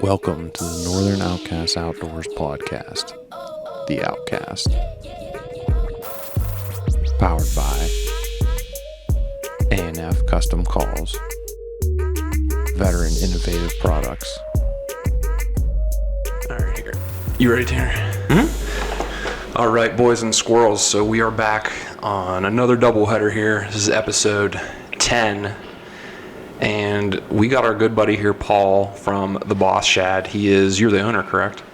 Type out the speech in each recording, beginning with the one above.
Welcome to the Northern Outcast Outdoors podcast, The Outcast. Powered by A&F Custom Calls, Veteran Innovative Products. All right, here. You ready, Tanner? Mm-hmm. All right, boys and squirrels. So we are back on another doubleheader here. This is episode 10. And we got our good buddy here, Paul, from the Boss Shad. You're the owner, correct?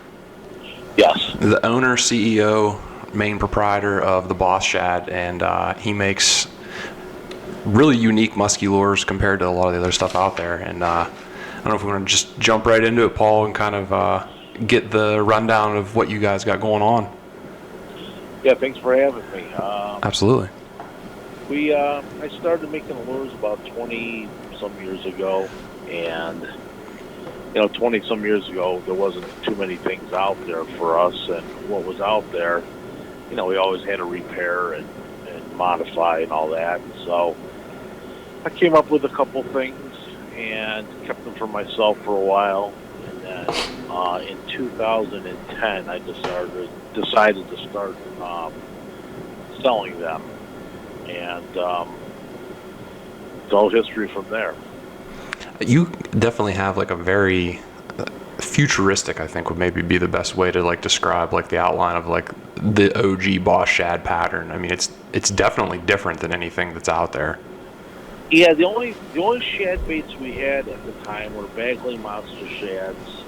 Yes. The owner, CEO, main proprietor of the Boss Shad, and he makes really unique musky lures compared to a lot of the other stuff out there. And I don't know if we want to just jump right into it, Paul, and kind of get the rundown of what you guys got going on. Yeah, thanks for having me. Absolutely. I started making lures about 20 some years ago, and 20 some years ago there wasn't too many things out there for us, and what was out there, we always had to repair and modify and all that. And so I came up with a couple things and kept them for myself for a while, and then in 2010 I decided to start selling them, and it's all history from there. You definitely have like a very futuristic, I think would maybe be the best way to like describe like the outline of like the OG Boss Shad pattern. I mean, it's definitely different than anything that's out there. Yeah, the only shad baits we had at the time were Bagley Monster Shads,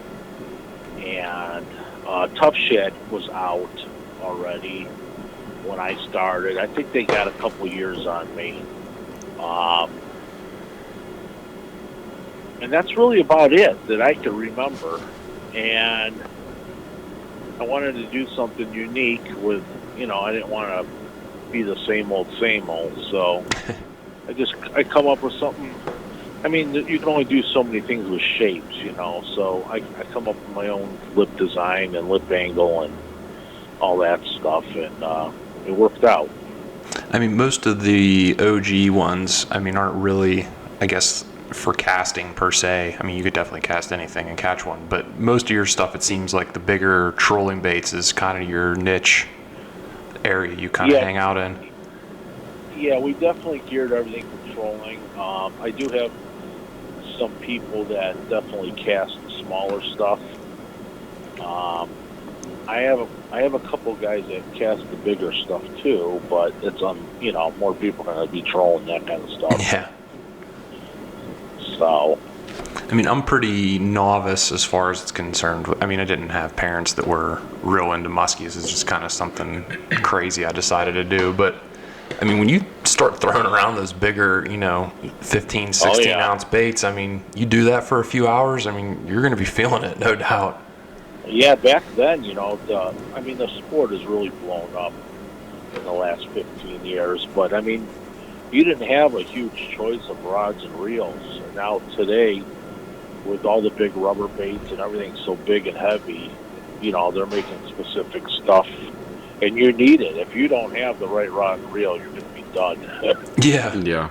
and Tough Shad was out already when I started. I think they got a couple years on me. And that's really about it that I can remember. And I wanted to do something unique with, I didn't want to be the same old. So I come up with something. I mean, you can only do so many things with shapes, so I come up with my own lip design and lip angle and all that stuff, and it worked out. I mean, most of the OG ones, aren't really, I guess, for casting per se. I mean, you could definitely cast anything and catch one, but most of your stuff, it seems like the bigger trolling baits is kind of your niche area you kind of hang out in. Yeah, we definitely geared everything for trolling. I do have some people that definitely cast smaller stuff. I have a couple guys that cast the bigger stuff too, but it's more people are going to be trolling that kind of stuff. Yeah. So, I'm pretty novice as far as it's concerned. I didn't have parents that were real into muskies. It's just kind of something crazy I decided to do. But, when you start throwing around those bigger, 15, 16-ounce baits, you do that for a few hours, you're going to be feeling it, no doubt. Yeah, back then, the sport has really blown up in the last 15 years. But, you didn't have a huge choice of rods and reels. And now today, with all the big rubber baits and everything so big and heavy, they're making specific stuff. And you need it. If you don't have the right rod and reel, you're going to be done. Yeah.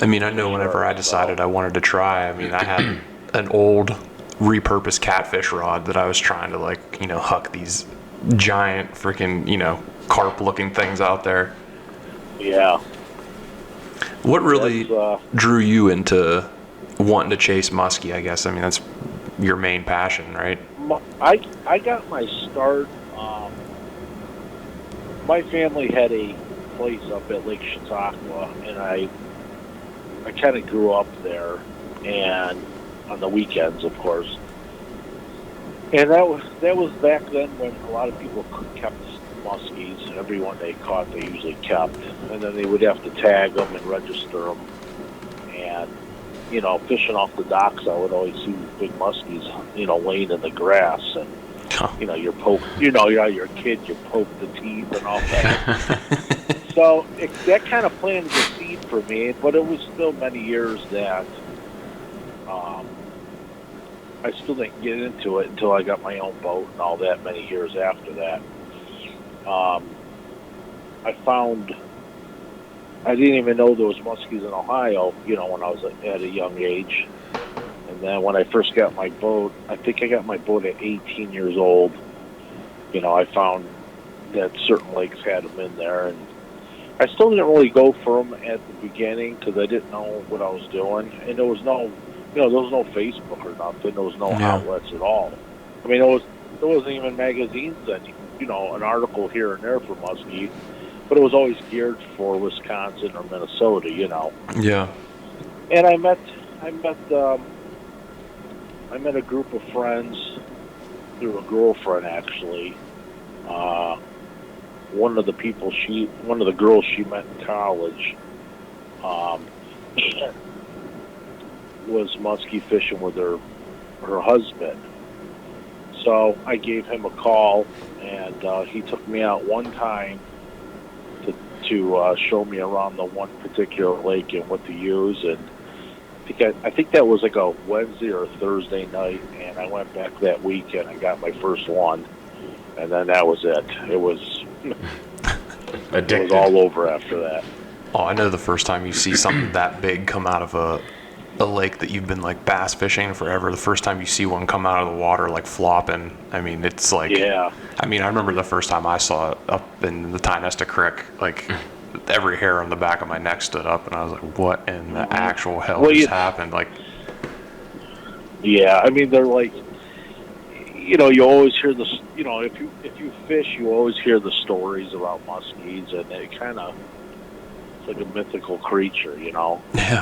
I know whenever I decided I wanted to try, I had an old repurposed catfish rod that I was trying to huck these giant freaking, carp-looking things out there. Yeah. What really drew you into wanting to chase musky, I guess? That's your main passion, right? I got my start. My family had a place up at Lake Chautauqua, and I kind of grew up there, and on the weekends, of course. And that was back then when a lot of people kept muskies, and everyone they caught they usually kept, and then they would have to tag them and register them. And fishing off the docks, I would always see these big muskies, laying in the grass, and you're poke, you're a kid, you poke the teeth and all that. So that kind of planted the seed for me, but it was still many years that I still didn't get into it until I got my own boat and all that many years after that. I found I didn't even know there was muskies in Ohio, when I was at a young age. And then when I first got my boat, I think I got my boat at 18 years old. I found that certain lakes had them in there, and I still didn't really go for them at the beginning because I didn't know what I was doing, and there was no, there was no Facebook or nothing. There was no outlets at all. I mean, there wasn't even magazines that, an article here and there for muskie, but it was always geared for Wisconsin or Minnesota, Yeah. And I met a group of friends through a girlfriend, actually. One of the girls she met in college, was muskie fishing with her husband. So I gave him a call, and he took me out one time to show me around the one particular lake and what to use. And I think that was like a Wednesday or a Thursday night, and I went back that weekend and got my first one, and then that was it. It was Addicted. It was all over after that. Oh, I know the first time you see something that big come out of a lake that you've been like bass fishing forever, the first time you see one come out of the water like flopping, I mean, it's like, yeah. I mean, I remember the first time I saw it up in the Tynesta Creek, like every hair on the back of my neck stood up, and I was like, what in the actual hell just happened? Like, yeah, I mean, they're like, you always hear this, if you fish, you always hear the stories about muskies, and it kind of, it's like a mythical creature, Yeah.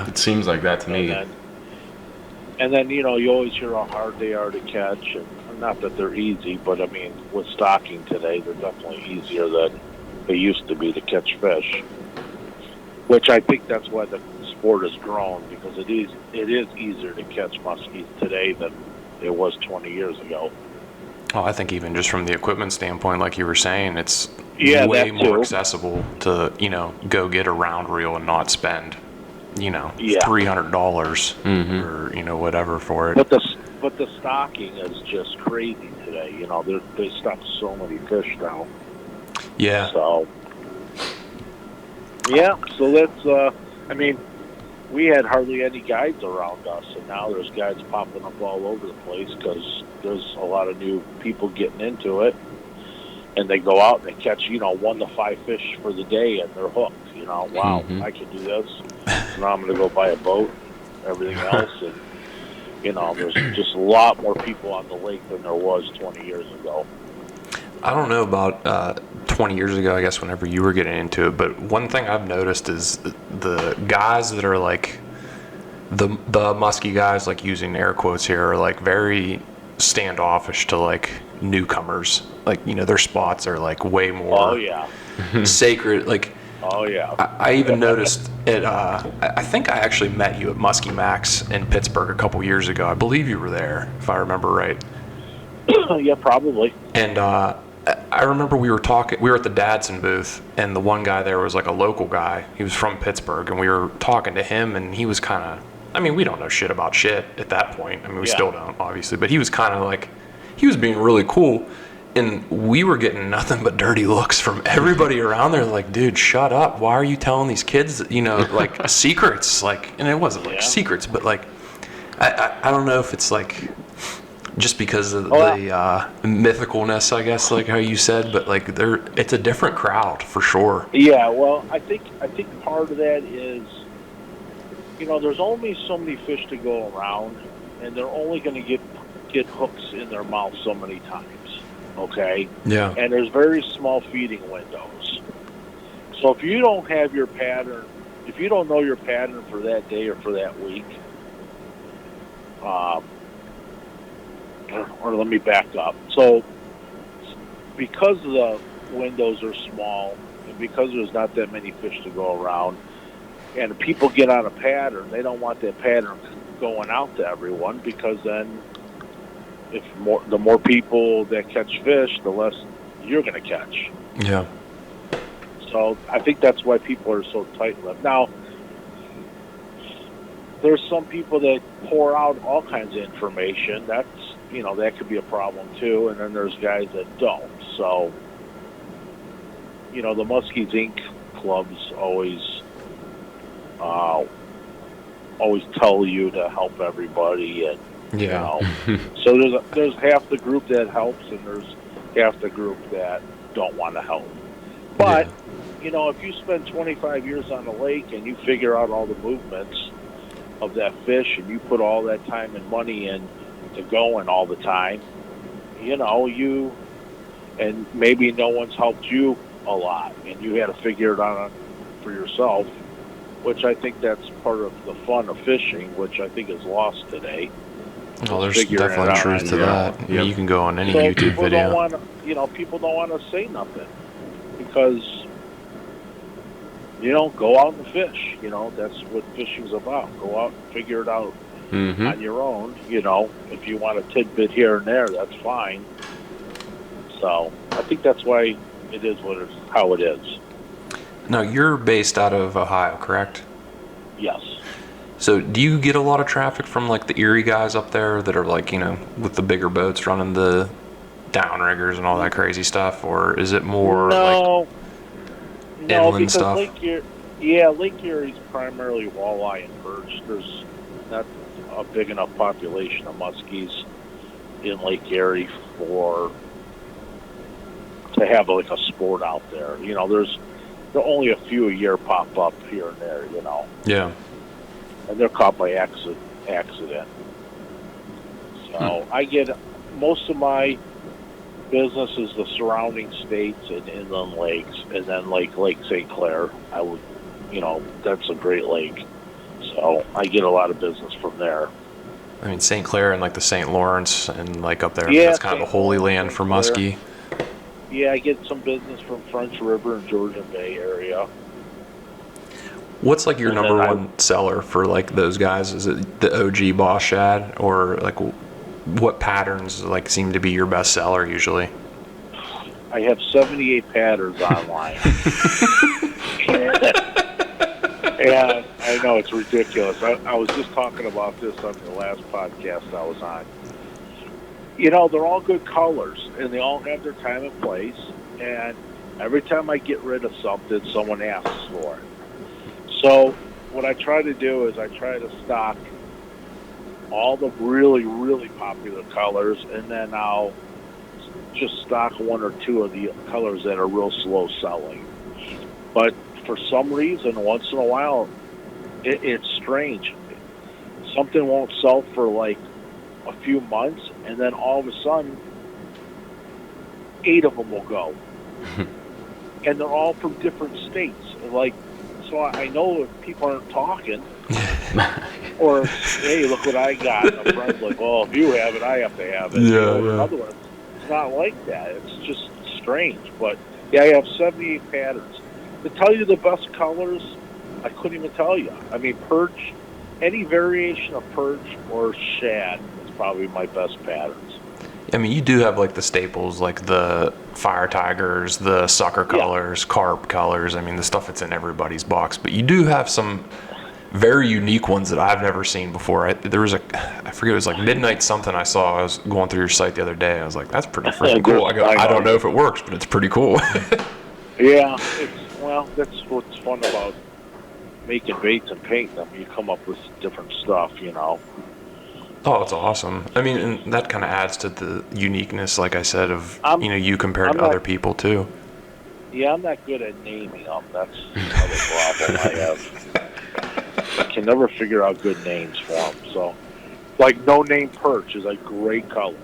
It seems like that to me. And then, you always hear how hard they are to catch, and not that they're easy, but I mean, with stocking today, they're definitely easier than they used to be to catch fish, which I think that's why the sport has grown, because it is easier to catch muskies today than it was 20 years ago. Oh, I think even just from the equipment standpoint, like you were saying, it's way that more too. accessible to, go get a round reel and not spend, $300 or, whatever for it. But the stocking is just crazy today. They stock so many fish now. Yeah. So, yeah, so that's, I mean, we had hardly any guides around us, and now there's guides popping up all over the place because there's a lot of new people getting into it, and they go out and they catch, 1 to 5 fish for the day, and they're hooked. Wow, I can do this. So now I'm going to go buy a boat, everything else, and, there's just a lot more people on the lake than there was 20 years ago. I don't know about 20 years ago, I guess, whenever you were getting into it, but one thing I've noticed is the guys that are like the musky guys, like using air quotes here, are like very standoffish to like newcomers. Like, their spots are like way more sacred. Like, oh yeah. I even noticed it. I think I actually met you at Musky Max in Pittsburgh a couple years ago. I believe you were there, if I remember right. Yeah, probably. And I remember we were at the Dadson booth, and the one guy there was like a local guy. He was from Pittsburgh, and we were talking to him, and he was kind of, I mean, we don't know shit about shit at that point. I mean, we still don't, obviously, but he was kind of like, he was being really cool, and we were getting nothing but dirty looks from everybody around there. Like, dude, shut up. Why are you telling these kids, like secrets? Like, and it wasn't like secrets, but like, I don't know if it's like, just because of the mythicalness, I guess, like how you said, but like it's a different crowd for sure. Yeah, well, I think part of that is, there's only so many fish to go around, and they're only going to get hooks in their mouth so many times. Okay. Yeah. And there's very small feeding windows. So if you don't have your pattern, if you don't know your pattern for that day or for that week, or let me back up. So, because the windows are small, and because there's not that many fish to go around, and people get on a pattern, they don't want that pattern going out to everyone, because then the more people that catch fish, the less you're going to catch. Yeah. So I think that's why people are so tight-lipped. Now, there's some people that pour out all kinds of information. That's, that could be a problem too. And then there's guys that don't. So, the Muskies Inc. clubs always always tell you to help everybody, and Yeah. so there's half the group that helps, and there's half the group that don't want to help. But if you spend 25 years on the lake and you figure out all the movements of that fish, and you put all that time and money in to going all the time, and maybe no one's helped you a lot, and you had to figure it out for yourself, which I think that's part of the fun of fishing, which I think is lost today. Well, there's definitely truth to that. I mean, you can go on any YouTube video. People don't want to say nothing because, go out and fish. That's what fishing's about. Go out and figure it out on your own. If you want a tidbit here and there, that's fine. So I think that's why it is how it is. Now, you're based out of Ohio, correct? Yes. So do you get a lot of traffic from like the Erie guys up there that are like, with the bigger boats running the downriggers and all that crazy stuff? Or is it more inland stuff? Lake Erie's primarily walleye and perch. There's not a big enough population of muskies in Lake Erie to have like a sport out there. There's only a few a year pop up here and there, Yeah. And they're caught by accident. So I get most of my business is the surrounding states and inland lakes, and then Lake St. Clair. That's a great lake. So I get a lot of business from there. I mean, St. Clair and like the St. Lawrence and like up there, Yeah, that's kind of a holy land for muskie. Yeah, I get some business from French River and Georgian Bay area. What's like your number one seller for like those guys? Is it the OG Boss Shad, or like what patterns like seem to be your best seller usually? I have 78 patterns online. And I know it's ridiculous. I was just talking about this on the last podcast I was on. They're all good colors, and they all have their time and place. And every time I get rid of something, someone asks for it. So what I try to do is I try to stock all the really, really popular colors, and then I'll just stock one or two of the colors that are real slow selling. But for some reason, once in a while, it's strange. Something won't sell for like a few months, and then all of a sudden, 8 of them will go. And they're all from different states. So I know if people aren't talking, or, hey, look what I got. And a friend's like, well, if you have it, I have to have it. In other words, it's not like that. It's just strange. But, yeah, I have 78 patterns. To tell you the best colors, I couldn't even tell you. I mean, perch, any variation of perch or shad is probably my best patterns. I mean, you do have like the staples, like the fire tigers, the sucker colors, carp colors. I mean, the stuff that's in everybody's box. But you do have some very unique ones that I've never seen before. There was I forget, it was like Midnight something I saw. I was going through your site the other day. I was like, that's pretty freaking cool. I don't know if it works, but it's pretty cool. Yeah, that's what's fun about making baits and painting them. You come up with different stuff, Oh, it's awesome. I mean, and that kind of adds to the uniqueness, like I said, of you compared to other people too. Yeah, I'm not good at naming them. That's another problem I have. I can never figure out good names for them. So, like No Name Perch is a great color.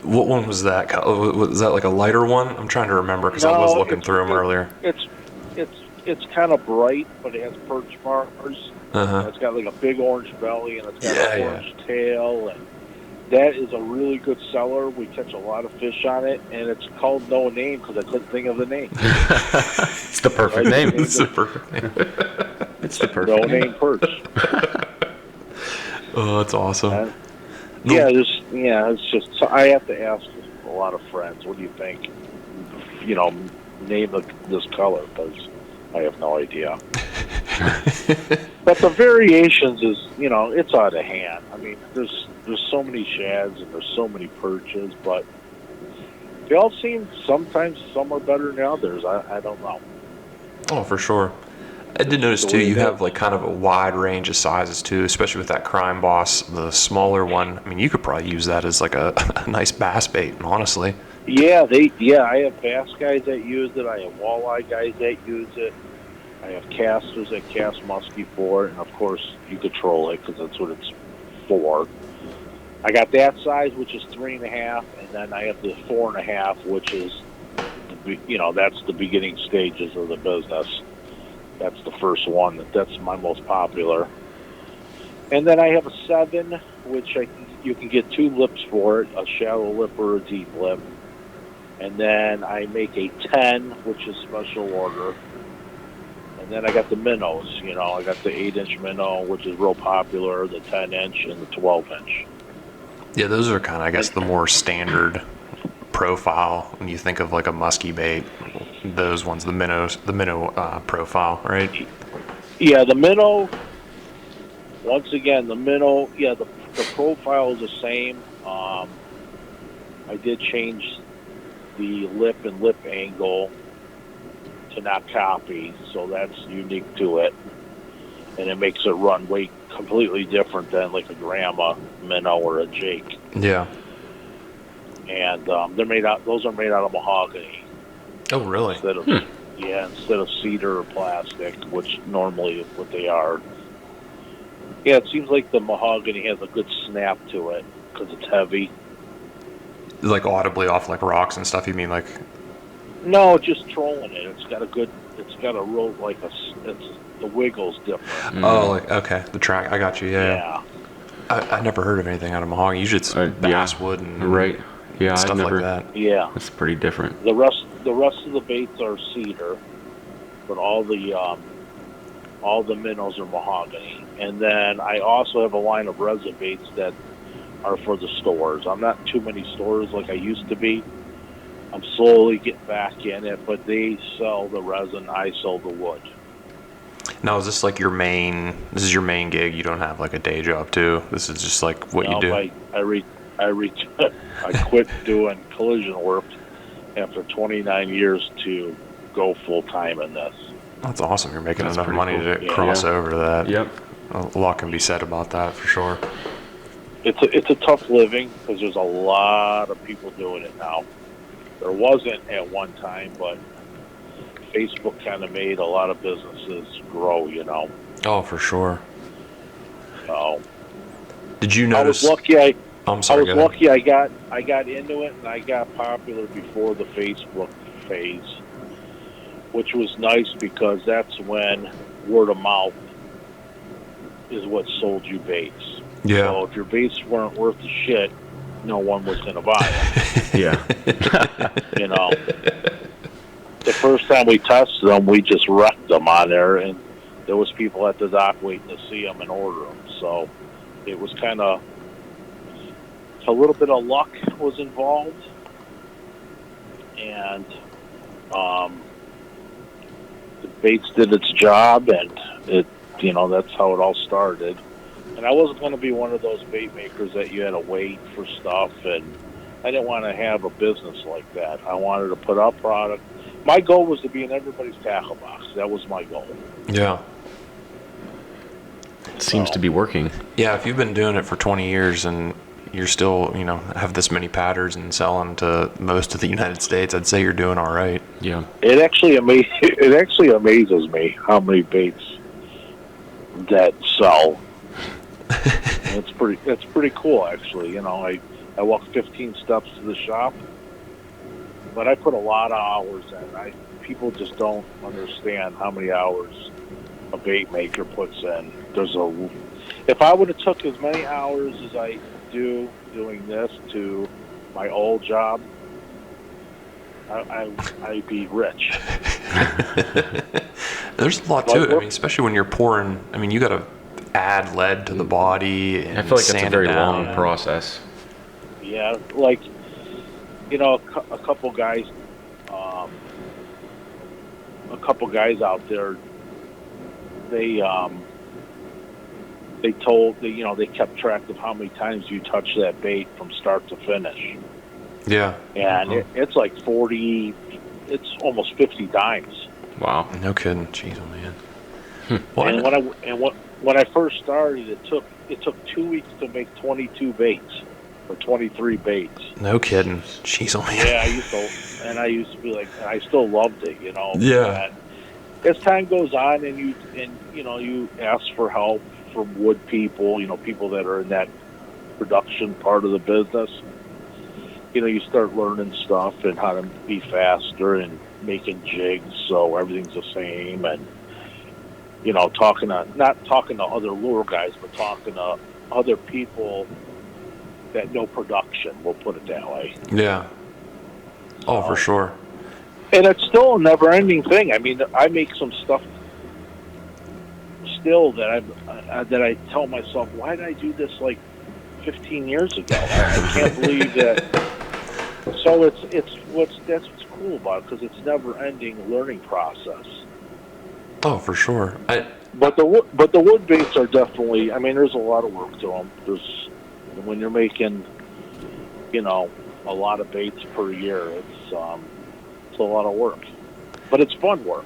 What one was that? Was that like a lighter one? I'm trying to remember because I was looking through them earlier. It's kind of bright, but it has perch markers. It's got like a big orange belly, and it's got an orange tail, and that is a really good seller. We catch a lot of fish on it, and it's called No Name because I couldn't think of the name. It's the perfect name. It's the perfect name. It's the perfect No Name Perch. Oh, that's awesome. It's just so I have to ask a lot of friends, what do you think? Name this color, because I have no idea. But the variations is, it's out of hand. I mean, there's so many shads and there's so many perches, but they all seem, sometimes some are better than others. I don't know. Oh, for sure. I did notice the too, way you it have is. like kind of a wide range of sizes too, especially with that Crime Boss, the smaller one. I mean, you could probably use that as like a, a nice bass bait, honestly. Yeah, I have bass guys that use it. I have walleye guys that use it. I have casters that cast musky for it, and of course you control it because that's what it's for. I got that size, which is 3.5, and then I have the 4.5, which is, that's the beginning stages of the business. That's the first one. That's my most popular. And then I have a 7, which you can get 2 lips for it, a shallow lip or a deep lip. And then I make a 10, which is special order. And then I got the minnows. I got the 8-inch minnow, which is real popular, the 10-inch, and the 12-inch. Yeah, those are kind of, I guess, the more standard profile when you think of like a musky bait. Those ones, the minnow profile, right? Yeah, the minnow. Once again, the minnow. Yeah, the profile is the same. I did change the lip and lip angle to not copy, so that's unique to it, and it makes it run way completely different than like a grandma minnow or a Jake. Yeah. And those are made out of mahogany Oh, really? instead of cedar or plastic, which normally is what they are. Yeah, it seems like the mahogany has a good snap to it because it's heavy. Like audibly off like rocks and stuff, you mean like? No, just trolling it. It's got a real the wiggle's different. Oh, like, okay, the track. I got you. Yeah. Yeah. I never heard of anything out of mahogany. Usually it's basswood and Right. Yeah, stuff I've never. like that. Yeah. It's pretty different. The rest of the baits are cedar, but all the minnows are mahogany. And then I also have a line of resin baits that are for the stores. I'm not too many stores like I used to be. I'm slowly getting back in it, but they sell the resin, I sell the wood. Now, is this like your main? This is your main gig. You don't have like a day job too. This is just like what you do. I quit doing collision work after 29 years to go full time in this. That's awesome. You're making That's enough pretty money cool. to cross over to that. Yep. A lot can be said about that for sure. It's a tough living because there's a lot of people doing it now. There wasn't at one time, but Facebook kind of made a lot of businesses grow, Oh, for sure. So Did you I was notice? lucky. I'm sorry. I was lucky. I got into it and I got popular before the Facebook phase, which was nice because that's when word of mouth is what sold you baits. Yeah. So if your baits weren't worth the shit, no one was going to buy them. Yeah. The first time we tested them, we just wrecked them on there, and there was people at the dock waiting to see them and order them. So it was kind of a little bit of luck was involved, and the baits did its job, and that's how it all started. And I wasn't going to be one of those bait makers that you had to wait for stuff, and I didn't want to have a business like that. I wanted to put out product. My goal was to be in everybody's tackle box. That was my goal. Yeah. Seems to be working. Yeah. If you've been doing it for 20 years and you're still, have this many patterns and sell them to most of the United States, I'd say you're doing all right. Yeah. It actually amazes me how many baits that sell. It's pretty cool, actually. I walk 15 steps to the shop, but I put a lot of hours in. People just don't understand how many hours a bait maker puts in. If I would have took as many hours as I do doing this to my old job, I'd be rich. There's a lot to it. I mean, especially when you're pouring. I mean, you got to add lead to the body. And I feel like that's a sand very it down. long process. Yeah, like a couple guys out there. They kept track of how many times you touch that bait from start to finish. Yeah. And it's like 40. It's almost 50 times. Wow. No kidding. Jeez, oh man. Well, And when I first started, it took 2 weeks to make 22 baits or 23 baits. no kidding. Jeez, oh man. Yeah, I used to be like, I still loved it, you know. Yeah. And as time goes on, and you ask for help from wood people, people that are in that production part of the business. You start learning stuff and how to be faster and making jigs so everything's the same, and not talking to other lure guys, but talking to other people that know production. We'll put it that way. Yeah. Oh, for sure. And it's still a never-ending thing. I mean, I make some stuff still that I tell myself, why did I do this like 15 years ago? I can't believe that. So that's what's cool about it, because it's never-ending learning process. Oh, for sure. But the wood baits are definitely. I mean, there's a lot of work to them. When you're making, a lot of baits per year, it's a lot of work. But it's fun work,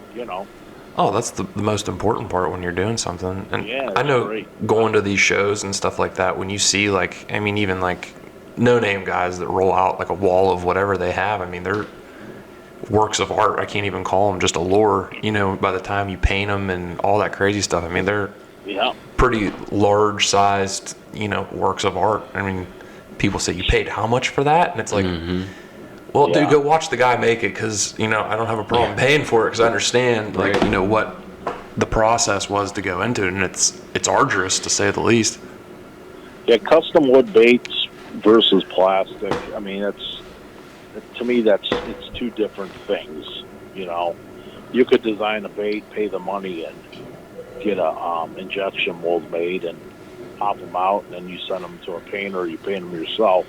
Oh, that's the most important part when you're doing something. And yeah, I know great. Going to these shows and stuff like that, when you see even no-name guys that roll out like a wall of whatever they have, I mean, they're works of art. I can't even call them just a lure, by the time you paint them and all that crazy stuff. I mean, they're pretty large-sized, works of art. I mean, people say, you paid how much for that? And it's like, well, dude, go watch the guy make it, because, I don't have a problem paying for it, because I understand, what the process was to go into it, and it's arduous, to say the least. Yeah, custom wood baits versus plastic. I mean, to me, it's two different things. You could design a bait, pay the money, and get a injection mold made and pop them out, and then you send them to a painter, or you paint them yourself.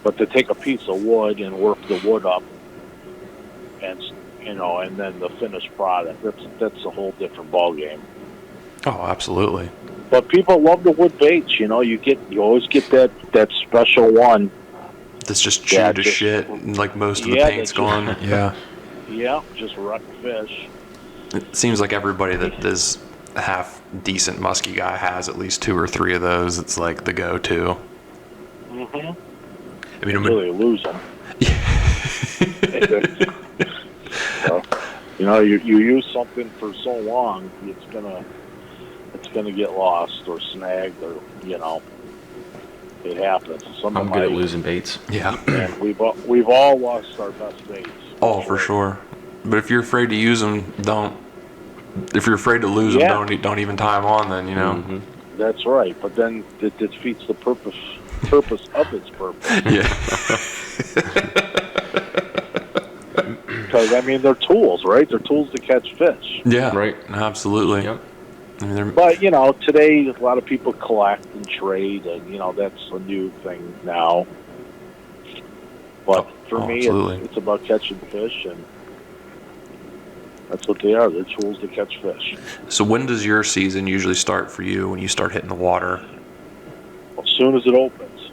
But to take a piece of wood and work the wood up, and then the finished product, that's a whole different ballgame. Oh, absolutely. But people love the wood baits. You always get that special one That's just chewed to shit, like most of the paint's gone. Yeah. Yeah, just wreck fish. It seems like everybody that is a half decent musky guy has at least 2 or 3 of those. It's like the go-to. Mm-hmm. I mean, really lose them. So, you use something for so long, it's gonna get lost or snagged, or it happens. I'm good at losing baits. Yeah. And we've all lost our best baits. Oh, for sure. But if you're afraid to use them, don't. If you're afraid to lose them, don't even tie them on. Then Mm-hmm. That's right. But then it defeats the purpose of its purpose. Yeah. Because I mean, they're tools, right? They're tools to catch fish. Yeah. Right. Absolutely. Yep. I mean, But today a lot of people collect and trade, and that's a new thing now. But for me, it's about catching fish, and that's what they are. They're tools to catch fish. So when does your season usually start for you? When you start hitting the water? As soon as it opens.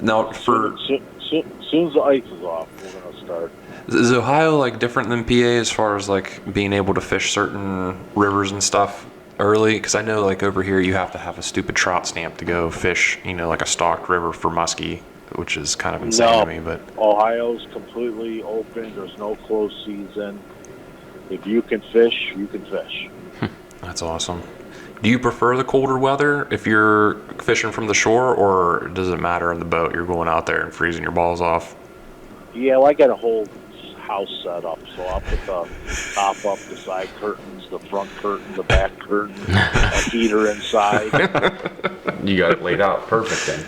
Now, As soon as the ice is off, we're gonna start. Is Ohio different than PA as far as being able to fish certain rivers and stuff early? Because I know over here you have to have a stupid trout stamp to go fish, a stocked river for muskie, which is kind of insane to me. But Ohio's completely open. There's no closed season. If you can fish, you can fish. That's awesome. Do you prefer the colder weather if you're fishing from the shore, or does it matter in the boat? You're going out there and freezing your balls off? Yeah, well, I got a whole house set up, so I'll put the top up, the side curtains, the front curtain, the back curtain, a heater inside. You got it laid out perfect then.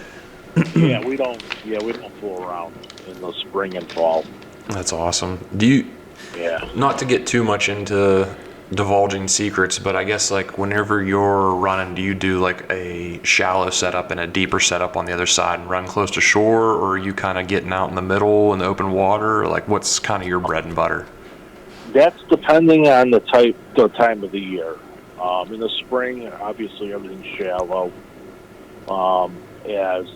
Yeah, we don't fool around in the spring and fall. That's awesome. Do you? Yeah. Not to get too much into divulging secrets, but I guess whenever you're running, do you do a shallow setup and a deeper setup on the other side and run close to shore, or are you kind of getting out in the middle in the open water? Or what's kind of your bread and butter? That's depending on the time of the year. In the spring, obviously everything's shallow. As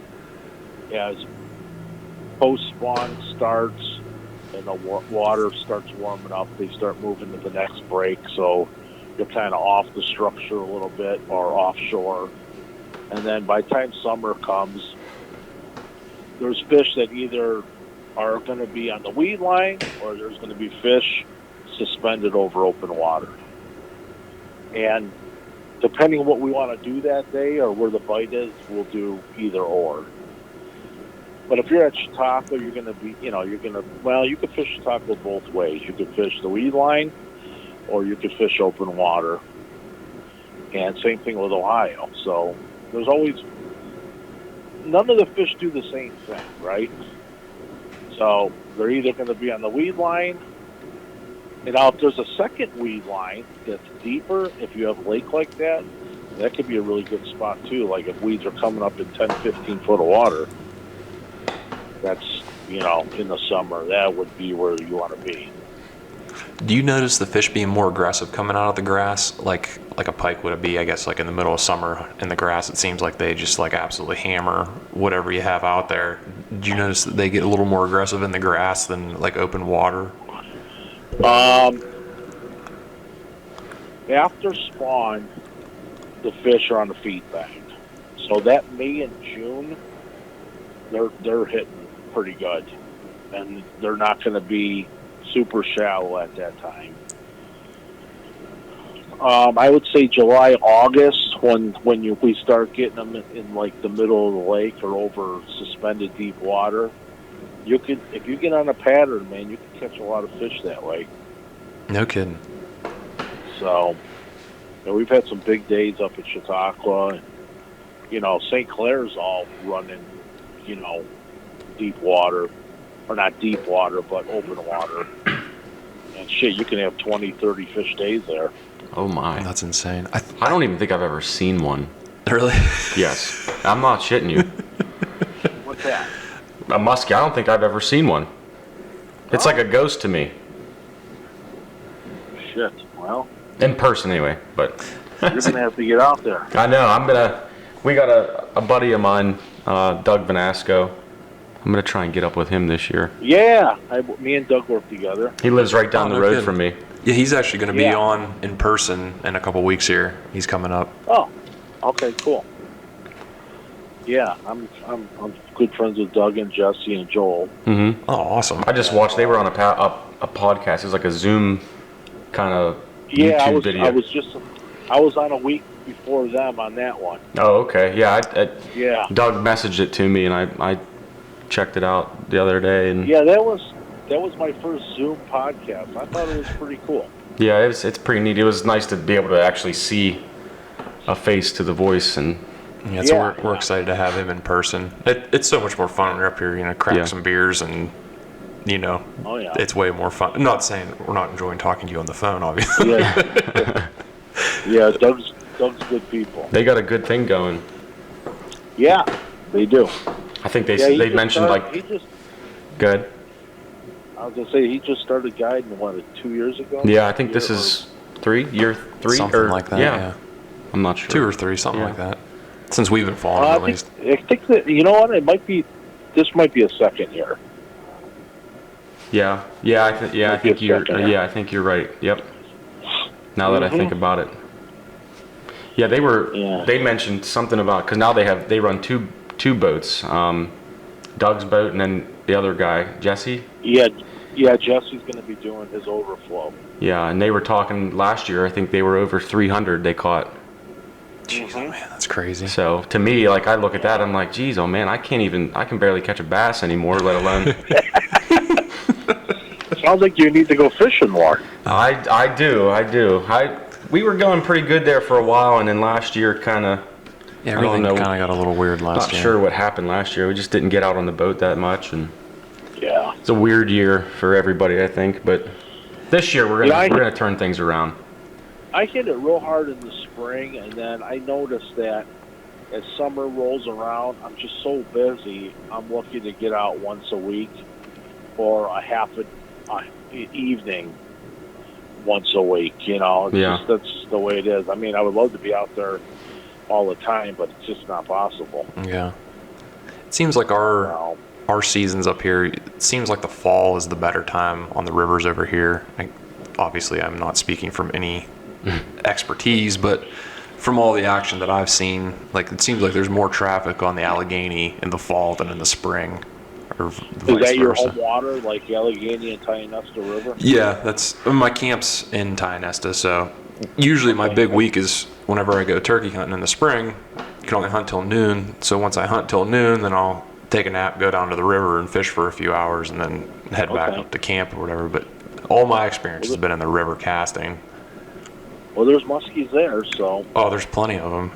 post spawn starts and the water starts warming up, they start moving to the next break. So you're kind of off the structure a little bit or offshore. And then by the time summer comes, there's fish that either are going to be on the weed line or there's going to be fish suspended over open water. And depending on what we want to do that day or where the bite is, we'll do either or. But if you're at Chautauqua, you're going to be, you can fish Chautauqua both ways. You could fish the weed line or you could fish open water. And same thing with Ohio. So there's always, none of the fish do the same thing, right? So they're either going to be on the weed line. And now if there's a second weed line that's deeper, if you have a lake like that, that could be a really good spot too. Like if weeds are coming up in 10, 15 foot of water, that's, in the summer, that would be where you want to be. Do you notice the fish being more aggressive coming out of the grass, like a pike would be? I guess like in the middle of summer in the grass, it seems like they just like absolutely hammer whatever you have out there. Do you notice that they get a little more aggressive in the grass than like open water? After spawn, the fish are on the feed bank. So that May and June, they're hitting pretty good, and they're not going to be super shallow at that time. I would say July, August, when we start getting them in like the middle of the lake or over suspended deep water, if you get on a pattern, man, you can catch a lot of fish that way. No kidding. So, we've had some big days up at Chautauqua, and St. Clair's all running, deep water, or not deep water, but open water. And shit, you can have 20, 30 fish days there. Oh my. That's insane. I don't even think I've ever seen one. Really? Yes. I'm not shitting you. What's that? A muskie, I don't think I've ever seen one. It's like a ghost to me. Shit, well. In person anyway, but. You're going to have to get out there. I know, we got a buddy of mine, Doug Vanasco. I'm going to try and get up with him this year. Yeah, me and Doug work together. He lives right down the road kidding. from me. Yeah, he's actually going to be on in person in a couple weeks here. He's coming up. Oh, okay, cool. Yeah, I'm good friends with Doug and Jesse and Joel. Mm-hmm. Oh, awesome. I just watched, they were on a podcast. It was like a Zoom kind of YouTube video. I was on a week before them on that one. Oh, okay. Yeah, yeah. Doug messaged it to me, and I checked it out the other day. And yeah, that was my first Zoom podcast. I thought it was pretty cool. Yeah, it's pretty neat. It was nice to be able to actually see a face to the voice, and so we're excited to have him in person. It's so much more fun when we're up here, crack some beers and Oh yeah. it's way more fun. I'm not saying we're not enjoying talking to you on the phone, obviously. Yeah. Yeah, Doug's good people. they got a good thing going. Yeah, they do. I think they mentioned good. I was gonna say he just started guiding 2 years ago. Yeah, I think this is year three, something or like that. Yeah. I'm not sure. 2 or 3, something like that. Since we've been following at least. I think that this might be a second year. I think you're right. Yep. Now that I think about it. Yeah, they mentioned something about, because now they run two boats. Doug's boat and then the other guy, Jesse. Yeah, Jesse's going to be doing his overflow. Yeah, and they were talking last year, I think they were over 300 they caught. Jeez, oh man, that's crazy. So to me, I look at that, I'm like, geez, oh man, I can barely catch a bass anymore, let alone. Sounds like you need to go fishing more. I do. We were going pretty good there for a while, and then last year everything kind of got a little weird last year. Not sure what happened last year. We just didn't get out on the boat that much, and yeah, it's a weird year for everybody, I think. But this year we're gonna turn things around. I hit it real hard in the spring, and then I noticed that as summer rolls around, I'm just so busy. I'm lucky to get out once a week or a half an evening once a week. That's the way it is. I mean, I would love to be out there all the time, but it's just not possible. Yeah. It seems like our seasons up here, it seems like the fall is the better time on the rivers over here. Obviously, I'm not speaking from any expertise, but from all the action that I've seen, like it seems like there's more traffic on the Allegheny in the fall than in the spring, or vice Is that your versa. home water, like the Allegheny and Tionesta River? Yeah, that's my camp's in Tionesta, so usually my big week is whenever I go turkey hunting in the spring. You can only hunt till noon, so once I hunt till noon, then I'll take a nap, go down to the river and fish for a few hours, and then head back up to camp or whatever. But all my experience has been in the river casting. Well, there's muskies there, so. Oh, there's plenty of them.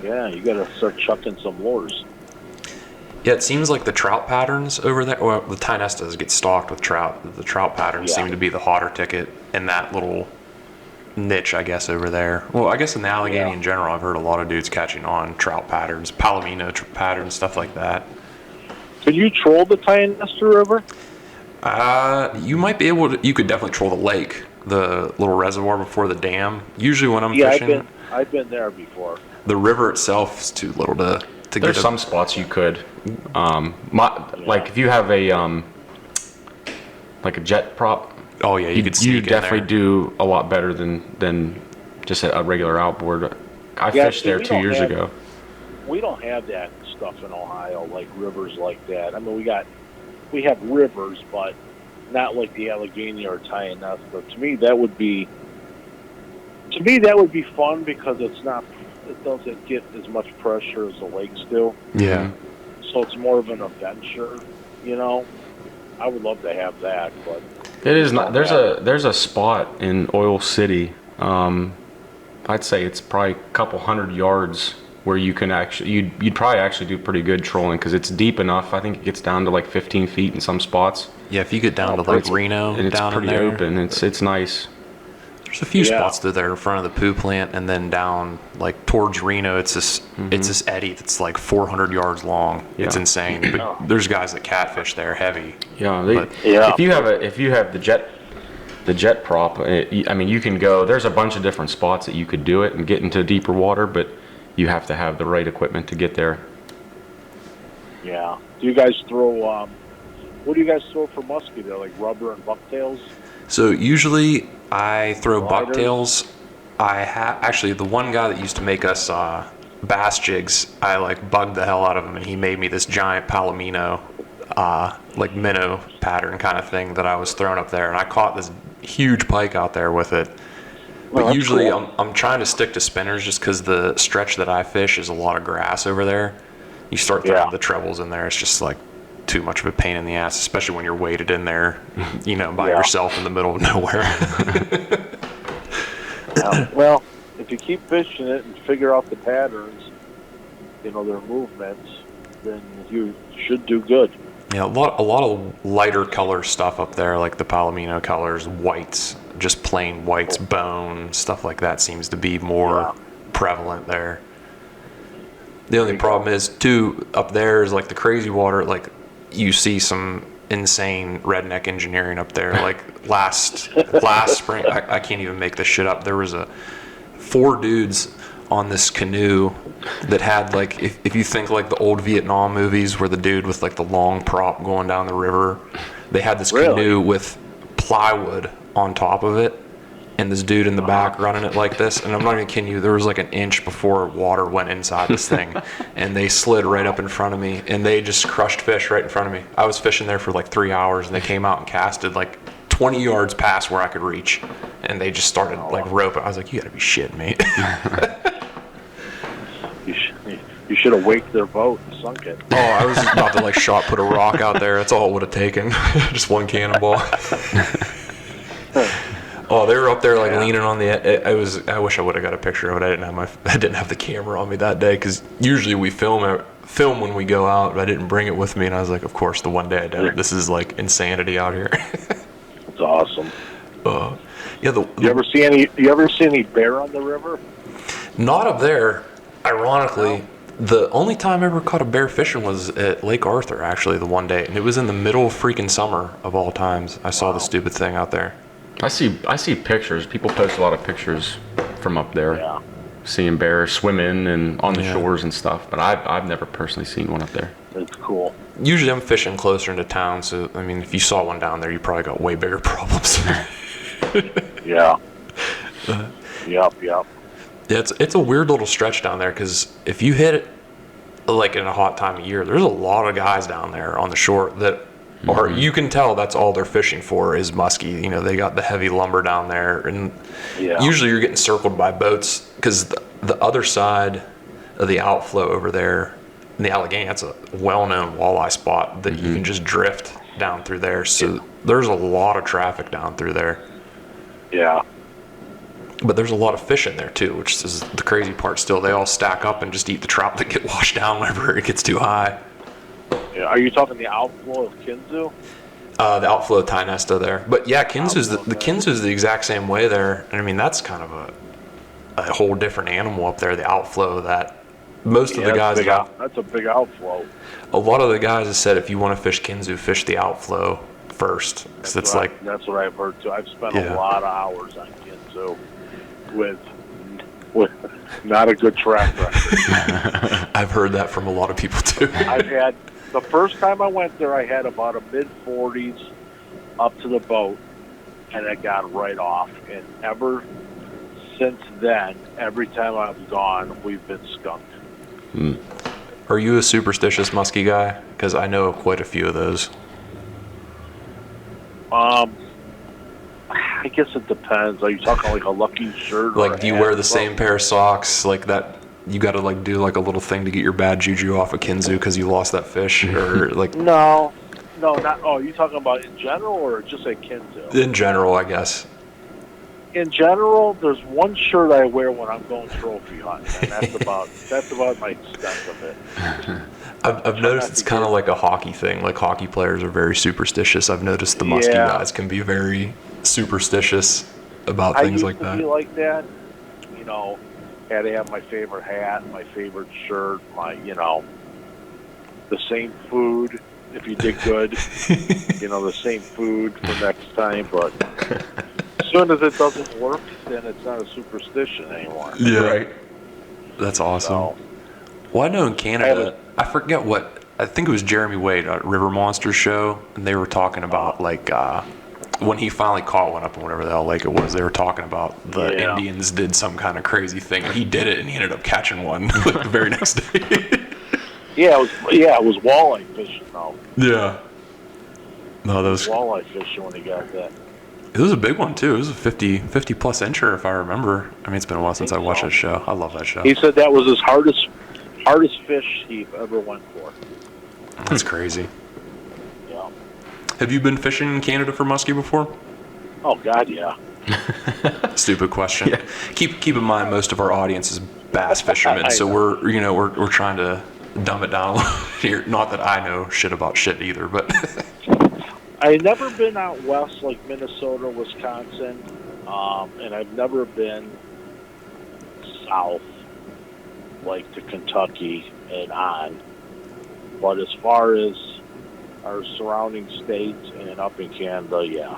Yeah, you got to start chucking some lures. Yeah, it seems like the trout patterns over there, well, the Tionestas get stocked with trout. The trout patterns seem to be the hotter ticket in that little niche, I guess, over there. Well, I guess in the Allegheny in general, I've heard a lot of dudes catching on trout patterns, palomino patterns, stuff like that. Can you troll the Tionesta River? You might be able to. You could definitely troll the lake, the little reservoir before the dam. Usually when I'm fishing, I've been there before. The river itself is too little to get. There's some spots you could, like if you have a like a jet prop. Oh yeah, you could sneak you in definitely there. do a lot better than just a regular outboard. I fished there 2 years ago. We don't have that stuff in Ohio, like rivers like that. I mean, we have rivers, but not like the Allegheny or Tionesta. To me, that would be fun because it doesn't get as much pressure as the lakes do. Yeah. So it's more of an adventure, you know. I would love to have that, but it is not. There's a spot in Oil City. I'd say it's probably a couple 100 yards where you can actually you'd probably actually do pretty good trolling because it's deep enough. I think it gets down to like 15 feet in some spots. Yeah, if you get down to like Reno, and it's down pretty in there, open. It's nice. There's a few spots through there in front of the poo plant, and then down like towards Reno, it's this eddy that's like 400 yards long. Yeah. It's insane. But there's guys that catfish there heavy. Yeah, if you have the jet prop, I mean you can go. There's a bunch of different spots that you could do it and get into deeper water, but you have to have the right equipment to get there. Yeah. Do you guys throw? What do you guys throw for muskie there? Like rubber and bucktails? So usually I throw bucktails. Actually the one guy that used to make us bass jigs, I like bugged the hell out of him, and he made me this giant palomino, like minnow pattern kind of thing that I was throwing up there, and I caught this huge pike out there with it. But usually I'm trying to stick to spinners just because the stretch that I fish is a lot of grass over there. You start throwing the trebles in there, it's just like too much of a pain in the ass, especially when you're weighted in there, by yourself in the middle of nowhere. Well, if you keep fishing it and figure out the patterns, their movements, then you should do good. Yeah, a lot of lighter color stuff up there, like the palomino colors, whites, just plain whites, bone, stuff like that seems to be more prevalent there. The only problem is, too, up there is like the crazy water, like you see some insane redneck engineering up there. Like last spring, I can't even make this shit up. There was 4 dudes on this canoe that had like, if you think like the old Vietnam movies where the dude with like the long prop going down the river, they had this canoe with plywood on top of it, and this dude in the back running it like this. And I'm not even kidding you, there was like an inch before water went inside this thing, and they slid right up in front of me, and they just crushed fish right in front of me. I was fishing there for like 3 hours, and they came out and casted like 20 yards past where I could reach, and they just started like roping. I was like, you gotta be shitting me. You should have waked their boat and sunk it. Oh, I was about to like put a rock out there. That's all it would have taken. Just one cannonball. Oh, they were up there like leaning on the. I wish I would have got a picture of it. I didn't have the camera on me that day because usually we film when we go out, but I didn't bring it with me. And I was like, of course, the one day I did it. This is like insanity out here. It's awesome. You ever see any bear on the river? Not up there. Ironically, the only time I ever caught a bear fishing was at Lake Arthur. Actually, the one day, and it was in the middle of freaking summer of all times. I saw the stupid thing out there. I see pictures. People post a lot of pictures from up there. Yeah. Seeing bears swimming and on the shores and stuff, but I've never personally seen one up there. It's cool. Usually I'm fishing closer into town, so I mean, if you saw one down there, you probably got way bigger problems. Yeah. Yep. Yeah, it's a weird little stretch down there because if you hit it like in a hot time of year, there's a lot of guys down there on the shore that are, you can tell that's all they're fishing for is musky. You know, they got the heavy lumber down there, and usually you're getting circled by boats because the other side of the outflow over there in the Allegheny, that's a well-known walleye spot that you can just drift down through there. So there's a lot of traffic down through there. Yeah. But there's a lot of fish in there too, which is the crazy part still. They all stack up and just eat the trout that get washed down whenever it gets too high. Yeah. Are you talking the outflow of Kinzu? The outflow of Tynesta there. But yeah, Kinzu's the Kinzu's the exact same way there. And I mean, that's kind of a whole different animal up there, the outflow that most of the guys that's a big outflow. A lot of the guys have said if you want to fish Kinzu, fish the outflow first. Because it's like... That's what I've heard too. I've spent a lot of hours on Kinzu with not a good track record. I've heard that from a lot of people too. I've had, the first time I went there, I had about a mid-40s up to the boat, and it got right off. And ever since then, every time I've gone, we've been skunked. Are you a superstitious musky guy? Because I know quite a few of those. I guess it depends. Are you talking like a lucky shirt? Like, do you wear the same pair of socks like that? You got to like do like a little thing to get your bad juju off of Kinzu because you lost that fish, or like? No, not. Oh, you talking about in general or just at Kinzu? In general, I guess. In general, there's one shirt I wear when I'm going trophy hunting, and that's about my extent of it. I've noticed it's kind of like a hockey thing. Like hockey players are very superstitious. I've noticed the musky guys can be very superstitious about things like that. I used to be like that. You know, had to have my favorite hat, my favorite shirt, the same food. If you did good, the same food for next time. But as soon as it doesn't work, then it's not a superstition anymore. Yeah, right. That's awesome. So, well, I know in Canada, I forget I think it was Jeremy Wade at River Monsters show, and they were talking about like when he finally caught one up in whatever the hell lake it was. They were talking about the Indians did some kind of crazy thing. He did it, and he ended up catching one like the very next day. It was walleye fishing though. Yeah. No, those walleye fishing when he got that. It was a big one too. It was a 50 plus incher if I remember. I mean, it's been a while since I watched that show. I love that show. He said that was his hardest fish he ever went for. That's crazy. Yeah. Have you been fishing in Canada for muskie before? Oh God, yeah. Stupid question. Yeah. Keep in mind most of our audience is bass fishermen, so we're trying to dumb it down a little here. Not that I know shit about shit either, but I've never been out west like Minnesota, Wisconsin, and I've never been south like to Kentucky and on. But as far as our surrounding states and up in Canada, yeah.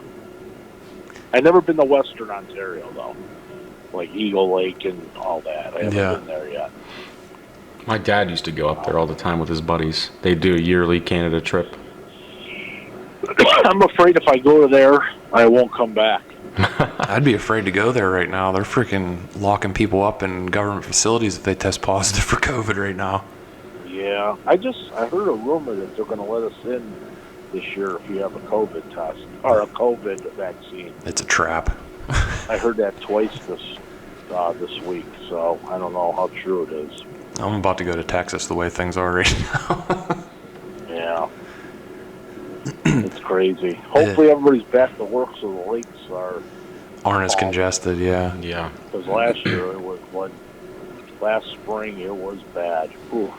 I've never been to Western Ontario though, like Eagle Lake and all that. I haven't been there yet. My dad used to go up there all the time with his buddies. They do a yearly Canada trip. I'm afraid if I go there, I won't come back. I'd be afraid to go there right now. They're freaking locking people up in government facilities if they test positive for COVID right now. Yeah, I heard a rumor that they're going to let us in this year if you have a COVID test or a COVID vaccine. It's a trap. I heard that twice this week, so I don't know how true it is. I'm about to go to Texas the way things are right now. Yeah. It's crazy. Hopefully everybody's back to work so the lakes aren't as congested, yeah. Yeah. Because last year last spring it was bad. Ooh.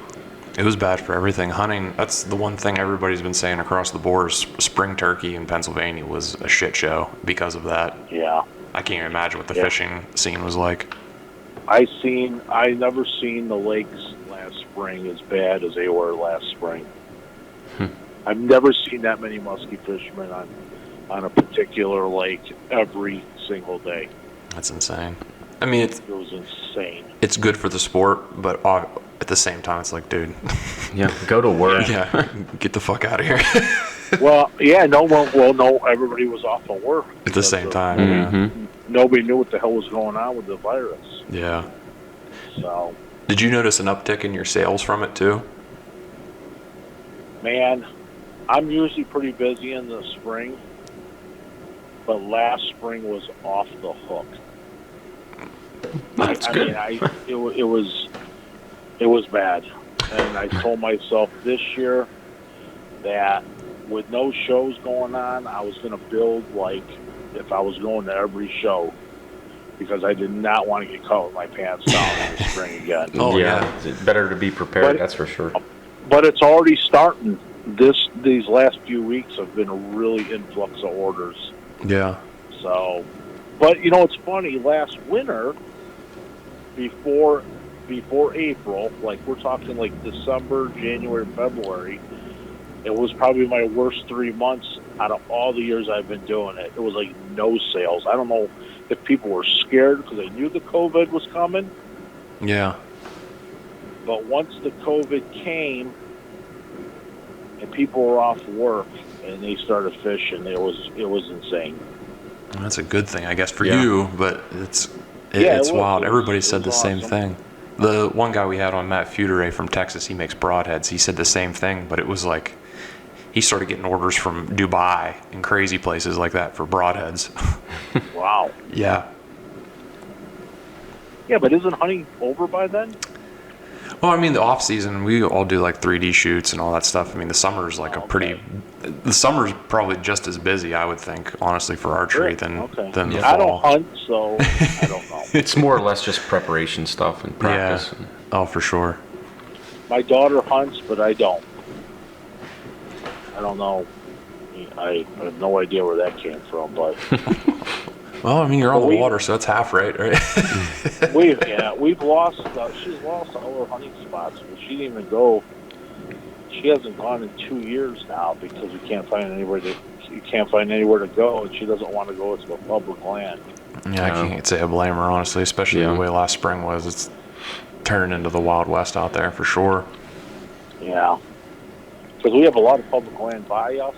It was bad for everything. Hunting, that's the one thing everybody's been saying across the board. Spring turkey in Pennsylvania was a shit show because of that. Yeah. I can't even imagine what the fishing scene was like. I never seen the lakes last spring as bad as they were last spring. I've never seen that many musky fishermen on a particular lake every single day. That's insane. I mean, it was insane. It's good for the sport, but at the same time, it's like, dude. Yeah, go to work. Yeah, get the fuck out of here. Well, yeah, no, everybody was off of work. At the same time, yeah. nobody knew what the hell was going on with the virus. Yeah. So, did you notice an uptick in your sales from it too? man, I'm usually pretty busy in the spring, but last spring was off the hook. That's good. It was bad, and I told myself this year that with no shows going on, I was going to build like if I was going to every show, because I did not want to get caught with my pants down in the spring again. Oh yeah. It's better to be prepared, that's for sure. But it's already starting. These last few weeks have been a really influx of orders. Yeah. So, but you know, it's funny. Last winter, before April, like we're talking like December, January, February, it was probably my worst 3 months out of all the years I've been doing it. It was like no sales. I don't know if people were scared because they knew the COVID was coming. Yeah. But once the COVID came and people were off work and they started fishing, it was insane. That's a good thing, I guess, for you, but it's wild. Everybody said the same thing. The one guy we had on, Matt Futere from Texas, he makes broadheads. He said the same thing, but it was like he started getting orders from Dubai and crazy places like that for broadheads. Wow. Yeah. Yeah, but isn't hunting over by then? Well, I mean, the off season, we all do like 3D shoots and all that stuff. I mean, the summer's like the summer's probably just as busy, I would think, honestly, for archery than the fall. I don't hunt, so I don't know. It's more or less just preparation stuff and practice. Yeah. Oh, for sure. My daughter hunts, but I don't. I don't know. I have no idea where that came from, but... Well, I mean, you're on the water, so that's half right? We've lost... she's lost all her hunting spots. She didn't even go... She hasn't gone in 2 years now because you can't find anywhere to go, and she doesn't want to go to a public land. Yeah, I can't say I blame her, honestly, especially the way last spring was. It's turning into the Wild West out there, for sure. Yeah. Because we have a lot of public land by us,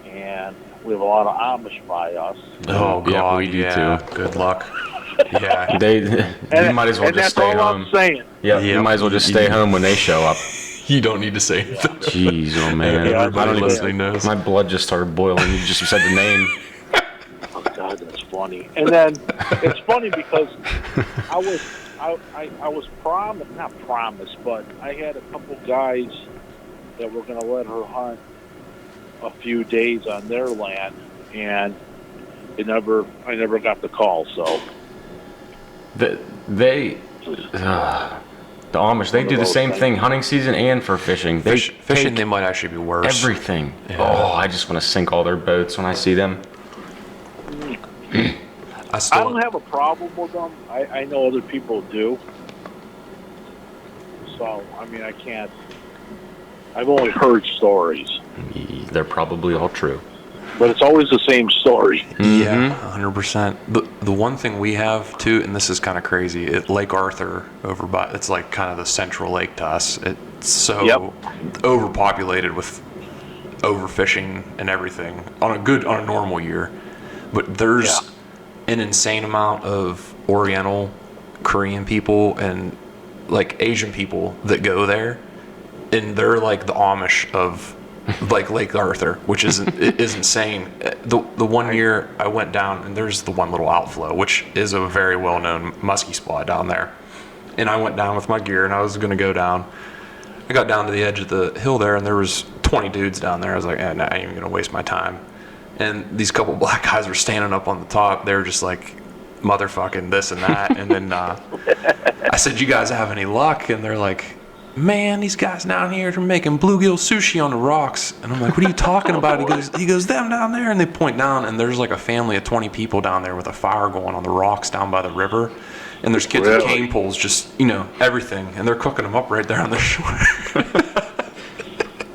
and we have a lot of Amish by us. Oh, God, yeah, we do too. Good luck. Yeah. You might as well just stay home. That's all I'm saying. Yeah, you might as well just stay home when they show up. You don't need to say anything. Jeez, oh man. Everybody listening knows. My blood just started boiling. You just said the name. Oh, God, that's funny. And then it's funny because I was not promised, but I had a couple guys that were going to let her hunt a few days on their land, and I never got the call. So the Amish, they do the same thing hunting season and for fishing. Fishing, they might actually be worse. Everything. Yeah. Oh, I just want to sink all their boats when I see them. I don't have a problem with them. I know other people do. So, I mean, I can't... I've only heard stories. They're probably all true. But it's always the same story. Yeah, 100%. The one thing we have, too, and this is kind of crazy, at Lake Arthur, it's like kind of the central lake to us. It's so overpopulated with overfishing and everything on a normal year. But there's an insane amount of Oriental, Korean people, and like Asian people that go there, and they're like the Amish of like Lake Arthur, which is insane. The one year I went down, and there's the one little outflow, which is a very well-known musky spot down there. And I went down with my gear, and I was going to go down. I got down to the edge of the hill there, and there was 20 dudes down there. I was like, I ain't even going to waste my time. And these couple black guys were standing up on the top. They were just like, motherfucking this and that. And then I said, you guys have any luck? And they're like, man, these guys down here are making bluegill sushi on the rocks. And I'm like, what are you talking about? He goes, them down there. And they point down, and there's like a family of 20 people down there with a fire going on the rocks down by the river. And there's kids with cane poles, just, everything. And they're cooking them up right there on the shore.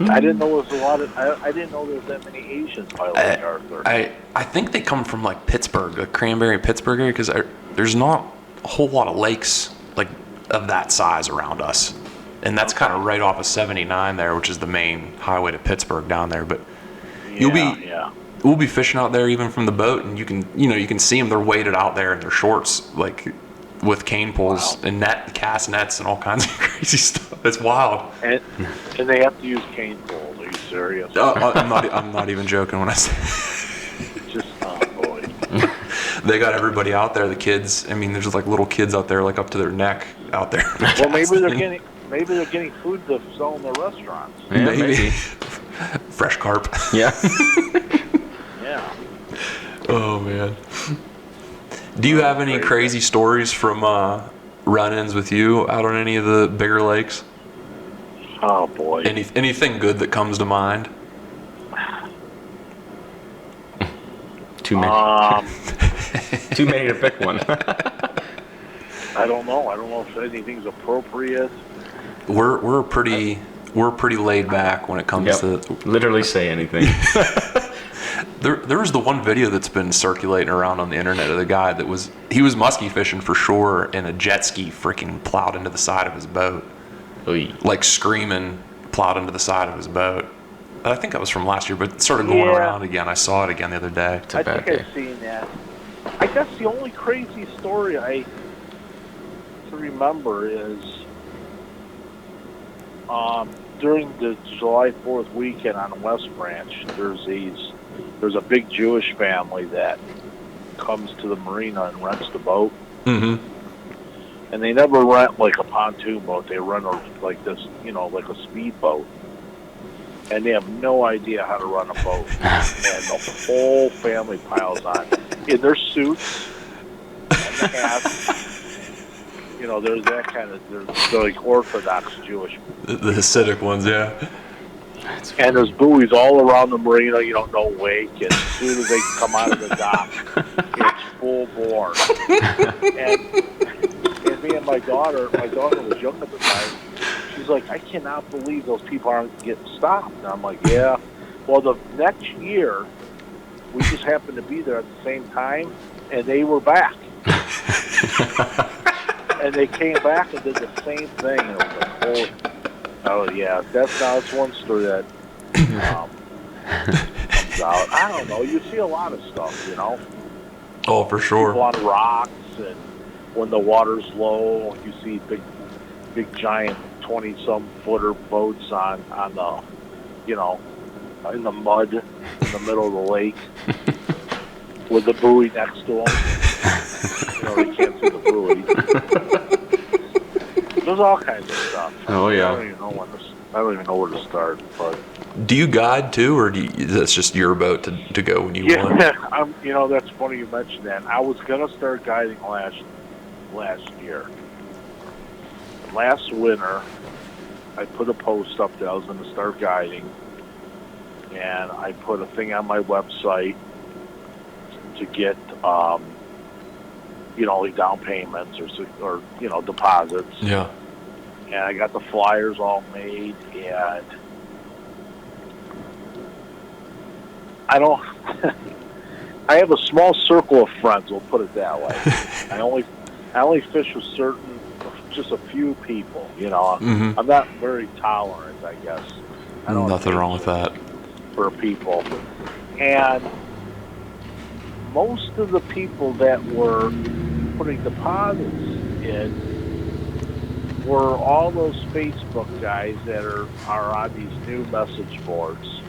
I didn't know there was a lot of. I didn't know there was that many Asians by Lake Arthur. I think they come from like Pittsburgh, the Cranberry, Pittsburgh area, because there's not a whole lot of lakes like of that size around us, and that's kind of right off of 79 there, which is the main highway to Pittsburgh down there. But we'll be fishing out there even from the boat, and you can see them. They're weighted out there in their shorts, like with cane poles and cast nets and all kinds of crazy stuff. It's wild. And they have to use cane poles. Are you serious? I'm not even joking when I say. Just boy. They got everybody out there. The kids. I mean, there's like little kids out there, like up to their neck out there. Well, maybe they're getting food to sell in the restaurants. Yeah, maybe. Fresh carp. Yeah. Yeah. Oh man. Do you have any crazy stories from run-ins with you out on any of the bigger lakes? Oh boy. Anything good that comes to mind? Too many. Too many to pick one. I don't know. I don't know if anything's appropriate. We're pretty laid back when it comes to literally say anything. There was the one video that's been circulating around on the internet of the guy that was musky fishing for shore, and a jet ski freaking plowed into the side of his boat. Oy. Like screaming, plowed into the side of his boat. I think that was from last year, but it started going around again. I saw it again the other day. I think I've seen that. I guess the only crazy story I can remember is during the July 4th weekend on West Branch, there's a big Jewish family that comes to the marina and rents the boat. Mm-hmm. And they never rent like a pontoon boat. They rent like this, like a speedboat. And they have no idea how to run a boat. And the whole family piles on in their suits and the hats. There's that kind of, there's like Orthodox Jewish. The Hasidic ones, yeah. And there's buoys all around the marina, no wake. And as soon as they come out of the dock, it's full bore. And me and my daughter was young at the time, she's like, I cannot believe those people aren't getting stopped. And I'm like, yeah. Well, the next year, we just happened to be there at the same time, and they were back. And they came back and did the same thing. And it was like, oh yeah, that's one story that comes out. I don't know. You see a lot of stuff, Oh, for sure. People on rocks, and when the water's low, you see big giant 20-some footer boats on the, in the mud in the middle of the lake with the buoy next to them. They can't see the buoy. There's all kinds of stuff. Oh yeah. I don't even know where to start. But do you guide too, or that's just your boat to go when you want? Yeah, that's funny you mentioned that. I was gonna start guiding last year. Last winter, I put a post up that I was going to start guiding, and I put a thing on my website to get, like down payments or deposits. Yeah. And I got the flyers all made, and I don't. I have a small circle of friends. We'll put it that way. I only fish with just a few people. Mm-hmm. I'm not very tolerant, I guess. Nothing wrong with that. For people, and most of the people that were putting deposits in were all those Facebook guys that are on these new message boards.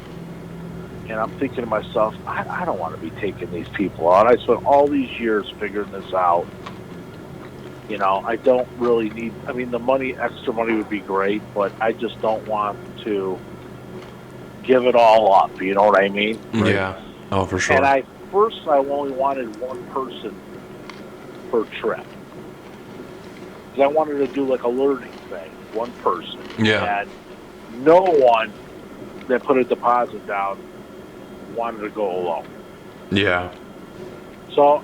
And I'm thinking to myself, I don't want to be taking these people out. I spent all these years figuring this out. I don't really need, the extra money would be great, but I just don't want to give it all up, you know what I mean? Right? Yeah. Oh, for sure. And I only wanted one person per trip. Because I wanted to do like a learning thing, one person. Yeah. And no one that put a deposit down wanted to go alone. Yeah. So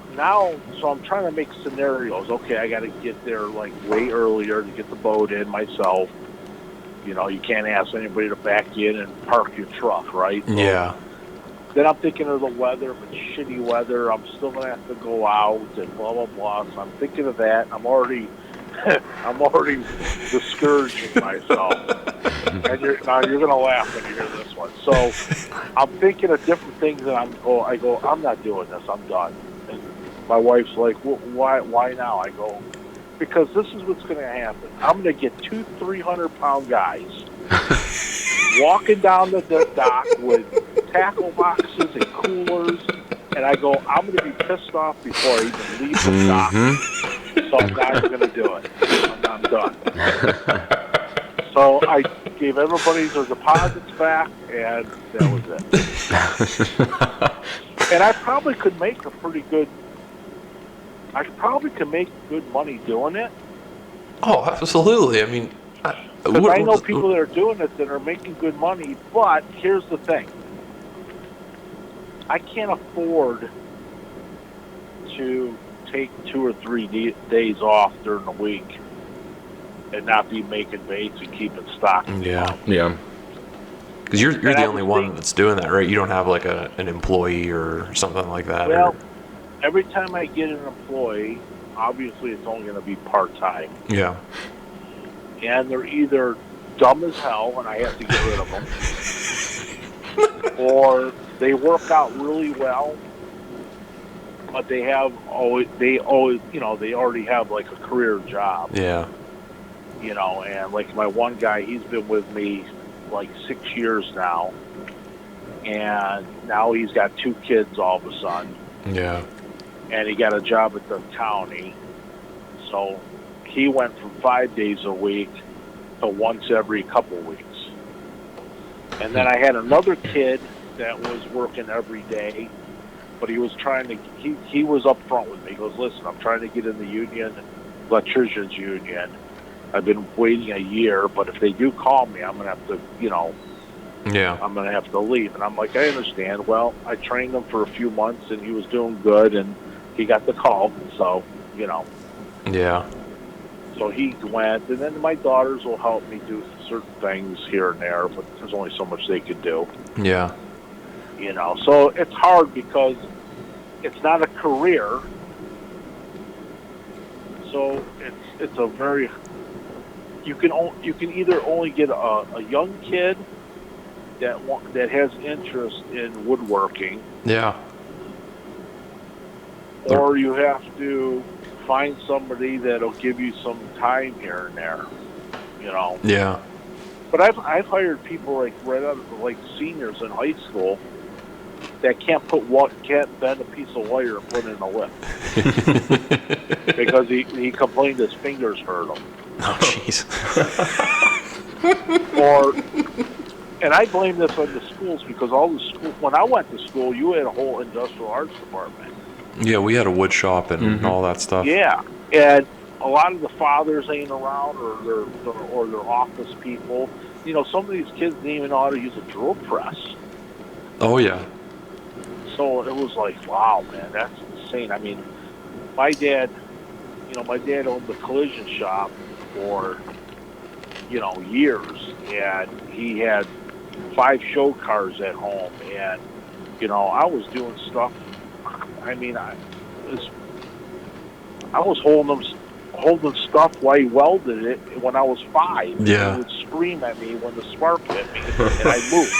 I'm trying to make scenarios. Okay, I got to get there like way earlier to get the boat in myself. You can't ask anybody to back in and park your truck, right? So yeah. Then I'm thinking of the weather. If it's shitty weather, I'm still going to have to go out and blah, blah, blah. So I'm thinking of that. I'm already discouraging myself. And you're gonna laugh when you hear this one. So I'm thinking of different things, and I go, I'm not doing this. I'm done. And my wife's like, well, why now? I go, because this is what's going to happen. I'm going to get 300-pound guys walking down the dock with tackle boxes and coolers, and I go, I'm going to be pissed off before I even leave the dock. So I'm not even going to do it. I'm done. So I gave everybody their deposits back, and that was it. And I probably could make good money doing it. Oh, absolutely. I mean, because I know people that are doing it that are making good money, but here's the thing. I can't afford to take 2 or 3 days off during the week and not be making baits and keeping stock. Yeah. Because you're the only one that's doing that, right? You don't have like an employee or something like that. Well, every time I get an employee, obviously it's only going to be part-time. Yeah. And they're either dumb as hell and I have to get rid of them, or they work out really well, but they already have like a career job. Yeah. And like my one guy, he's been with me like 6 years now, and now he's got 2 kids all of a sudden. Yeah. And he got a job at the county, so he went from 5 days a week to once every couple weeks. And then I had another kid that was working every day, but he was trying to, he was up front with me. He goes, listen, I'm trying to get in the union, electricians union. I've been waiting a year, but if they do call me, I'm going to have to, I'm going to have to leave. And I'm like, I understand. Well, I trained him for a few months, and he was doing good, and he got the call, so, Yeah. So he went, and then my daughters will help me do certain things here and there, but there's only so much they can do. Yeah. So it's hard because it's not a career. So it's a very, you can either only get a young kid that has interest in woodworking. Yeah. Or you have to find somebody that'll give you some time here and there, Yeah. But I've hired people like right out of like seniors in high school that can't bend a piece of wire and put it in a whip because he complained his fingers hurt him. Oh, jeez. And I blame this on the schools because when I went to school, you had a whole industrial arts department. Yeah, we had a wood shop and all that stuff. Yeah, and a lot of the fathers ain't around, or their office people. Some of these kids didn't even know how to use a drill press. Oh yeah. So it was like, wow, man, that's insane. I mean, my dad owned the collision shop for years, and he had 5 show cars at home, and I was doing stuff. I mean, I was holding stuff while he welded it when I was 5. Yeah. He would scream at me when the spark hit me, and I moved.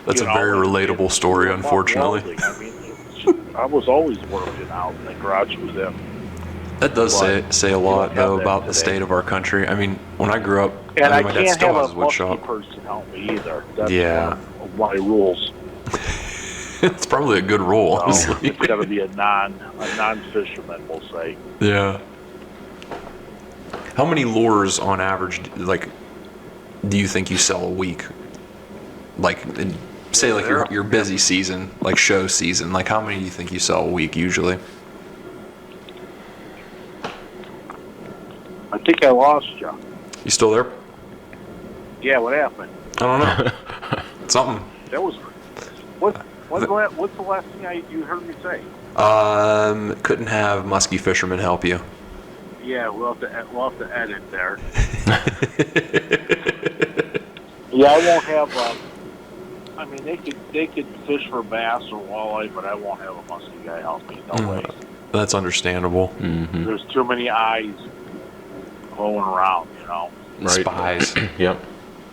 That's a very relatable story, unfortunately. I mean, I was always working out in the garage with him. That does say a lot, though, about the state of our country. I mean, when I grew up, and I my can't dad still have has a his wood musky shop. person help me either. That's Yeah. one of my rules. It's probably a good rule, honestly. It's got to be a non-fisherman, we'll say. Yeah. How many lures on average, do you think you sell a week? Say your busy season, like show season. Like, how many do you think you sell a week usually? I think I lost you. You still there? Yeah, what happened? I don't know. Something. That was what's the last thing you heard me say? Couldn't have musky fishermen help you. Yeah, we'll have to edit there. Yeah, I won't have. I mean, they could fish for bass or walleye, but I won't have a musky guy help me. No way. That's understandable. Mm-hmm. There's too many eyes going around, Right. Spies. Yep.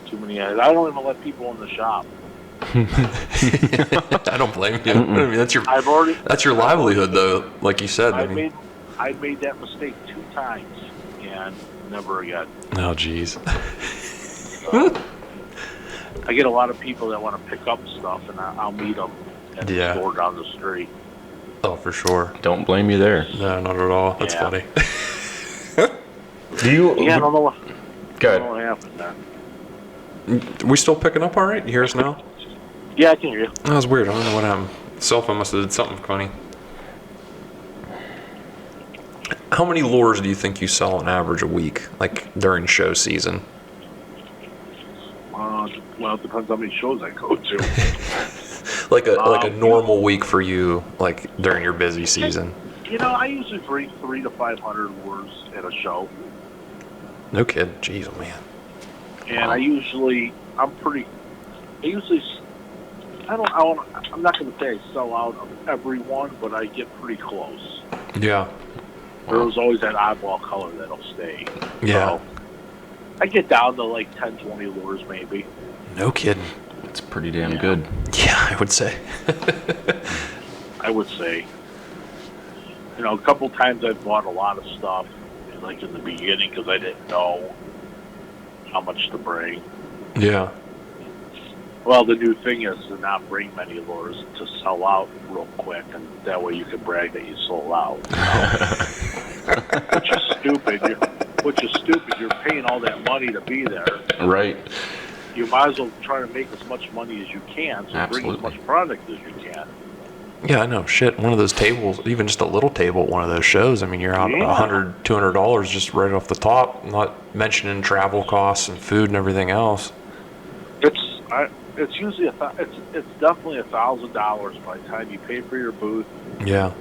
Too many eyes. I don't even let people in the shop. I don't blame you. I mean, that's your livelihood, though. Like you said. I made that mistake 2 times, and never again. Oh, jeez. So, I get a lot of people that want to pick up stuff, and I'll meet them at the store down the street. Oh, for sure. Don't blame you there. No, not at all. That's funny. Do you? Yeah, I don't know what. Good. I don't know what happened there. We still picking up all right? You hear us now? Yeah, I can hear you. That was weird. I don't know what happened. Cell phone must have did something funny. How many lures do you think you sell on average a week, like during show season? Well, it depends how many shows I go to. like a normal week for you, like during your busy season. I usually bring 300 to 500 lures at a show. No kidding. Jeez, oh man. And I'm not going to say I sell out of every one, but I get pretty close. Yeah. There's always that oddball color that'll stay. Yeah. So I get down to like 10, 20 lures maybe. No kidding. That's pretty damn good. Yeah, I would say. I would say. A couple times I've bought a lot of stuff, like in the beginning, because I didn't know how much to bring. Yeah. Well, the new thing is to not bring many lures, to sell out real quick, and that way you can brag that you sold out. Which is stupid. You're paying all that money to be there. Right. You might as well try to make as much money as you can, so bring as much product as you can. Yeah, I know. Shit, one of those tables, even just a little table at one of those shows, I mean, you're out $100, $200 just right off the top, not mentioning travel costs and food and everything else. It's usually it's definitely $1,000 by the time you pay for your booth. Yeah.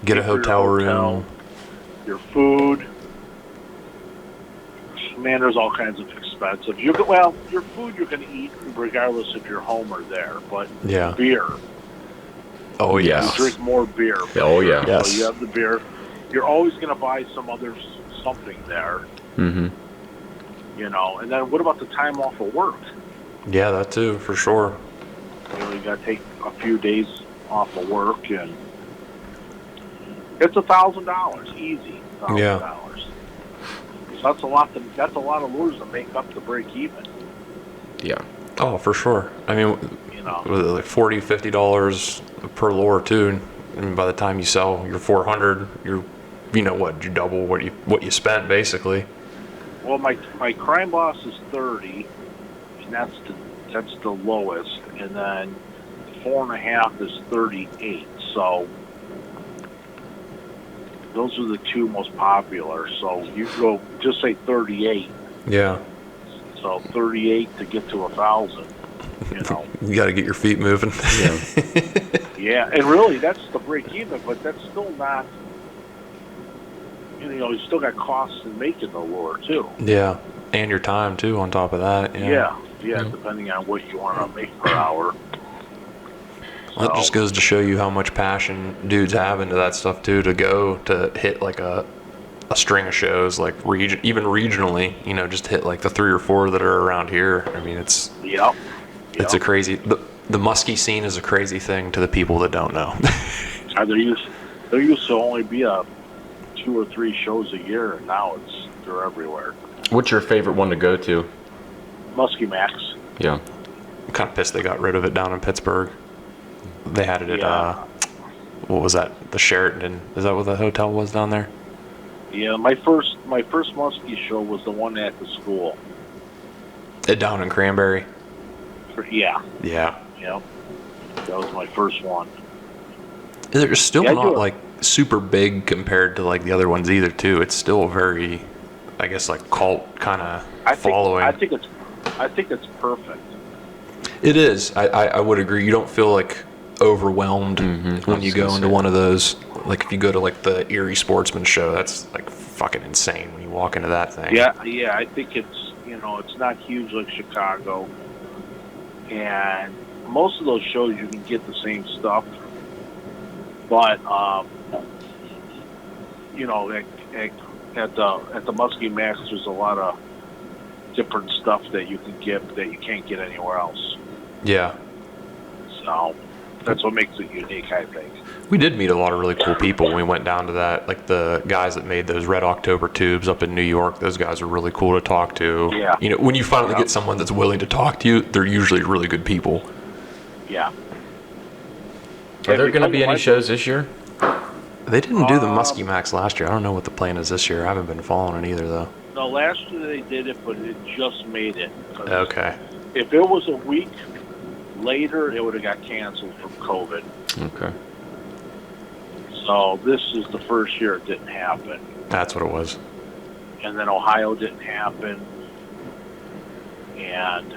Get a hotel room. Your food. Man, there's all kinds of expensive. Your food you're going to eat regardless if you're home or there, but beer. Oh, yeah. You drink more beer. Oh, yeah. Yes. So you have the beer. You're always going to buy something there. Mm-hmm. And then what about the time off of work? Yeah, that too, for sure. You got to take a few days off of work, and it's $1,000 easy. $1,000. Yeah. So that's a lot. That's a lot of lures to make up to break even. Yeah. Oh, for sure. I mean, like $40, $50 per lure too. And by the time you sell your 400, you double what you spent basically. Well, my Crime Boss is 30, and that's the lowest, and then 4.5 is 38. So those are the two most popular. So you go just say 38. Yeah. So 38 to get to 1,000. You got to get your feet moving. Yeah. Yeah, and really that's the break even, but that's still not. You still got costs in making the lure too. Yeah, and your time too on top of that. Yeah, depending on what you want to make per hour. Well, that just goes to show you how much passion dudes have into that stuff too. To go to hit like a string of shows, like even regionally, just hit like the 3 or 4 that are around here. I mean, it's it's a crazy. The Musky scene is a crazy thing to the people that don't know. There used to only be 2 or 3 shows a year, and now they're everywhere. What's your favorite one to go to? Musky Max. Yeah. I'm kind of pissed they got rid of it down in Pittsburgh. They had it at what was that? The Sheraton. Is that what the hotel was down there? Yeah, my first Musky show was the one at the school. Down in Cranberry. Yeah. Yeah. Yep. That was my first one. They're still not like super big compared to like the other ones either too. It's still very, I guess, like cult kind of following. I think it's perfect. It is. I would agree. You don't feel like overwhelmed when you go into one of those. Like if you go to like the Erie Sportsman show, that's like fucking insane when you walk into that thing. Yeah. I think it's it's not huge like Chicago, and most of those shows you can get the same stuff, but at the Musky Max there's a lot of different stuff that you can get that you can't get anywhere else. Yeah. So that's what makes it unique, I think. We did meet a lot of really cool people when we went down to that, like the guys that made those Red October tubes up in New York. Those guys are really cool to talk to. Yeah. You know, when you finally get someone that's willing to talk to you, they're usually really good people. Yeah. Are there going to be any shows this year? They didn't do the Musky Max last year. I don't know what the plan is this year. I haven't been following it either, though. No, last year they did it, but it just made it. Okay. If it was a week later, it would have got canceled from COVID. Okay. So this is the first year it didn't happen. That's what it was. And then Ohio didn't happen. And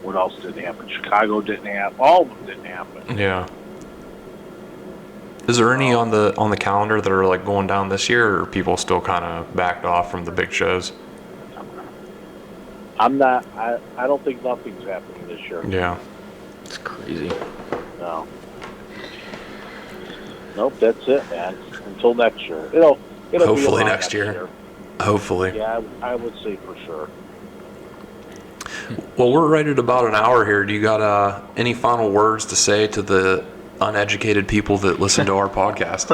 what else didn't happen? Chicago didn't happen. All of them didn't happen. Yeah. Is there any on the calendar that are like going down this year, or are people still kind of backed off from the big shows? I'm not. I don't think nothing's happening this year. Yeah. It's crazy. No. Nope, that's it, man. Until next year. It'll Hopefully be next year. Hopefully. Yeah, I would say for sure. Well, we're right at about an hour here. Do you got any final words to say to the uneducated people that listen to our podcast?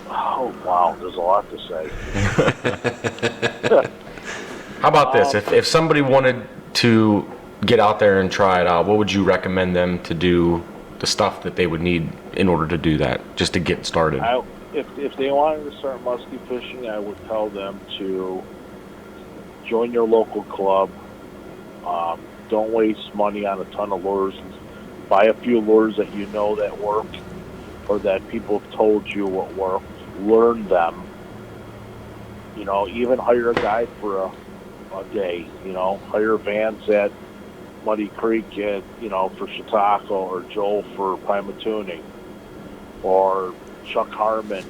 Oh, wow. There's a lot to say. How about this? If somebody wanted to get out there and try it out, what would you recommend them to do, the stuff that they would need in order to do that, just to get started? If they wanted to start musky fishing, I would tell them to join your local club. Don't waste money on a ton of lures. Buy a few lures that you know that work, or that people have told you what work. Learn them. You know, even hire a guide for a day. You know, hire Vance at Muddy Creek at, for Chautauqua, or Joel for Pymatooning, or Chuck Harmon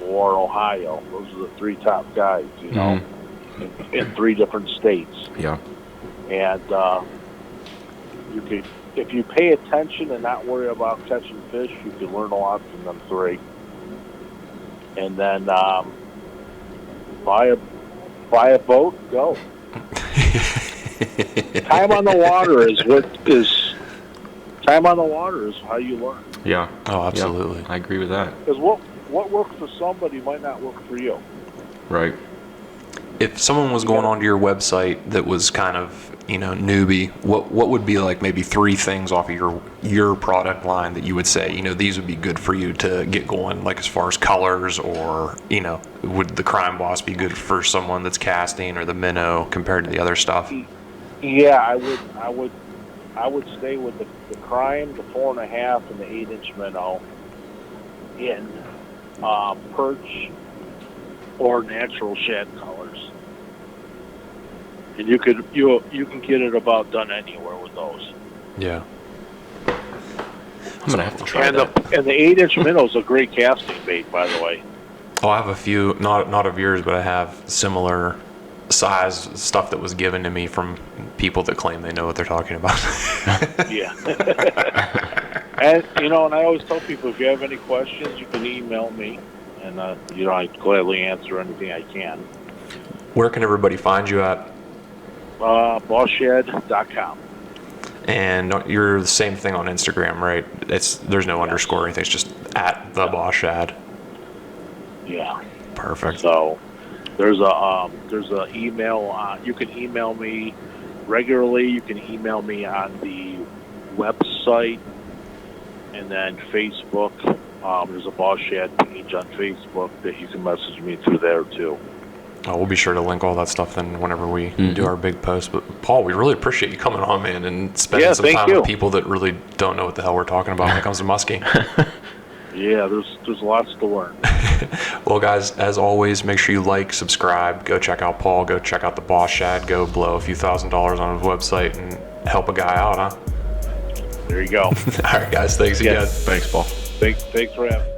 or Ohio. Those are the three top guys, in 3 different states. Yeah. And you could, if you pay attention and not worry about catching fish, you can learn a lot from them 3. And then buy a boat, go. Time on the water is how you learn. Yeah. Oh, absolutely. Yeah, I agree with that. Because what works for somebody might not work for you. Right. If someone was going onto your website that was kind of, newbie, what would be like maybe 3 things off of your product line that you would say, these would be good for you to get going, like as far as colors, or, would the Crime Boss be good for someone that's casting, or the minnow compared to the other stuff? Yeah, I would stay with the Crime, the 4.5, and the 8-inch minnow in perch or natural shad colors. And you can get it about done anywhere with those. Yeah. I'm gonna have to try that. And the 8-inch minnow is a great casting bait, by the way. Oh, I have a few, not of yours, but I have similar size stuff that was given to me from people that claim they know what they're talking about. Yeah. And and I always tell people, if you have any questions, you can email me, and I gladly answer anything I can. Where can everybody find you at? BossShad.com. And you're the same thing on Instagram, right? There's no underscore or anything. It's just at the Boss Shad. Yeah. Perfect. So there's a email. You can email me regularly. You can email me on the website, and then Facebook. There's a Boss Shad page on Facebook that you can message me through there too. Oh, we'll be sure to link all that stuff then whenever we do our big post. But Paul, we really appreciate you coming on, man, and spending some time with people that really don't know what the hell we're talking about when it comes to musky. Yeah, there's lots to learn. Well, guys, as always, make sure you like, subscribe, go check out Paul, go check out the Boss Shad, go blow a few $1,000s on his website and help a guy out, huh? There you go. All right, guys, thanks again. Thanks, Paul. Thanks for having me.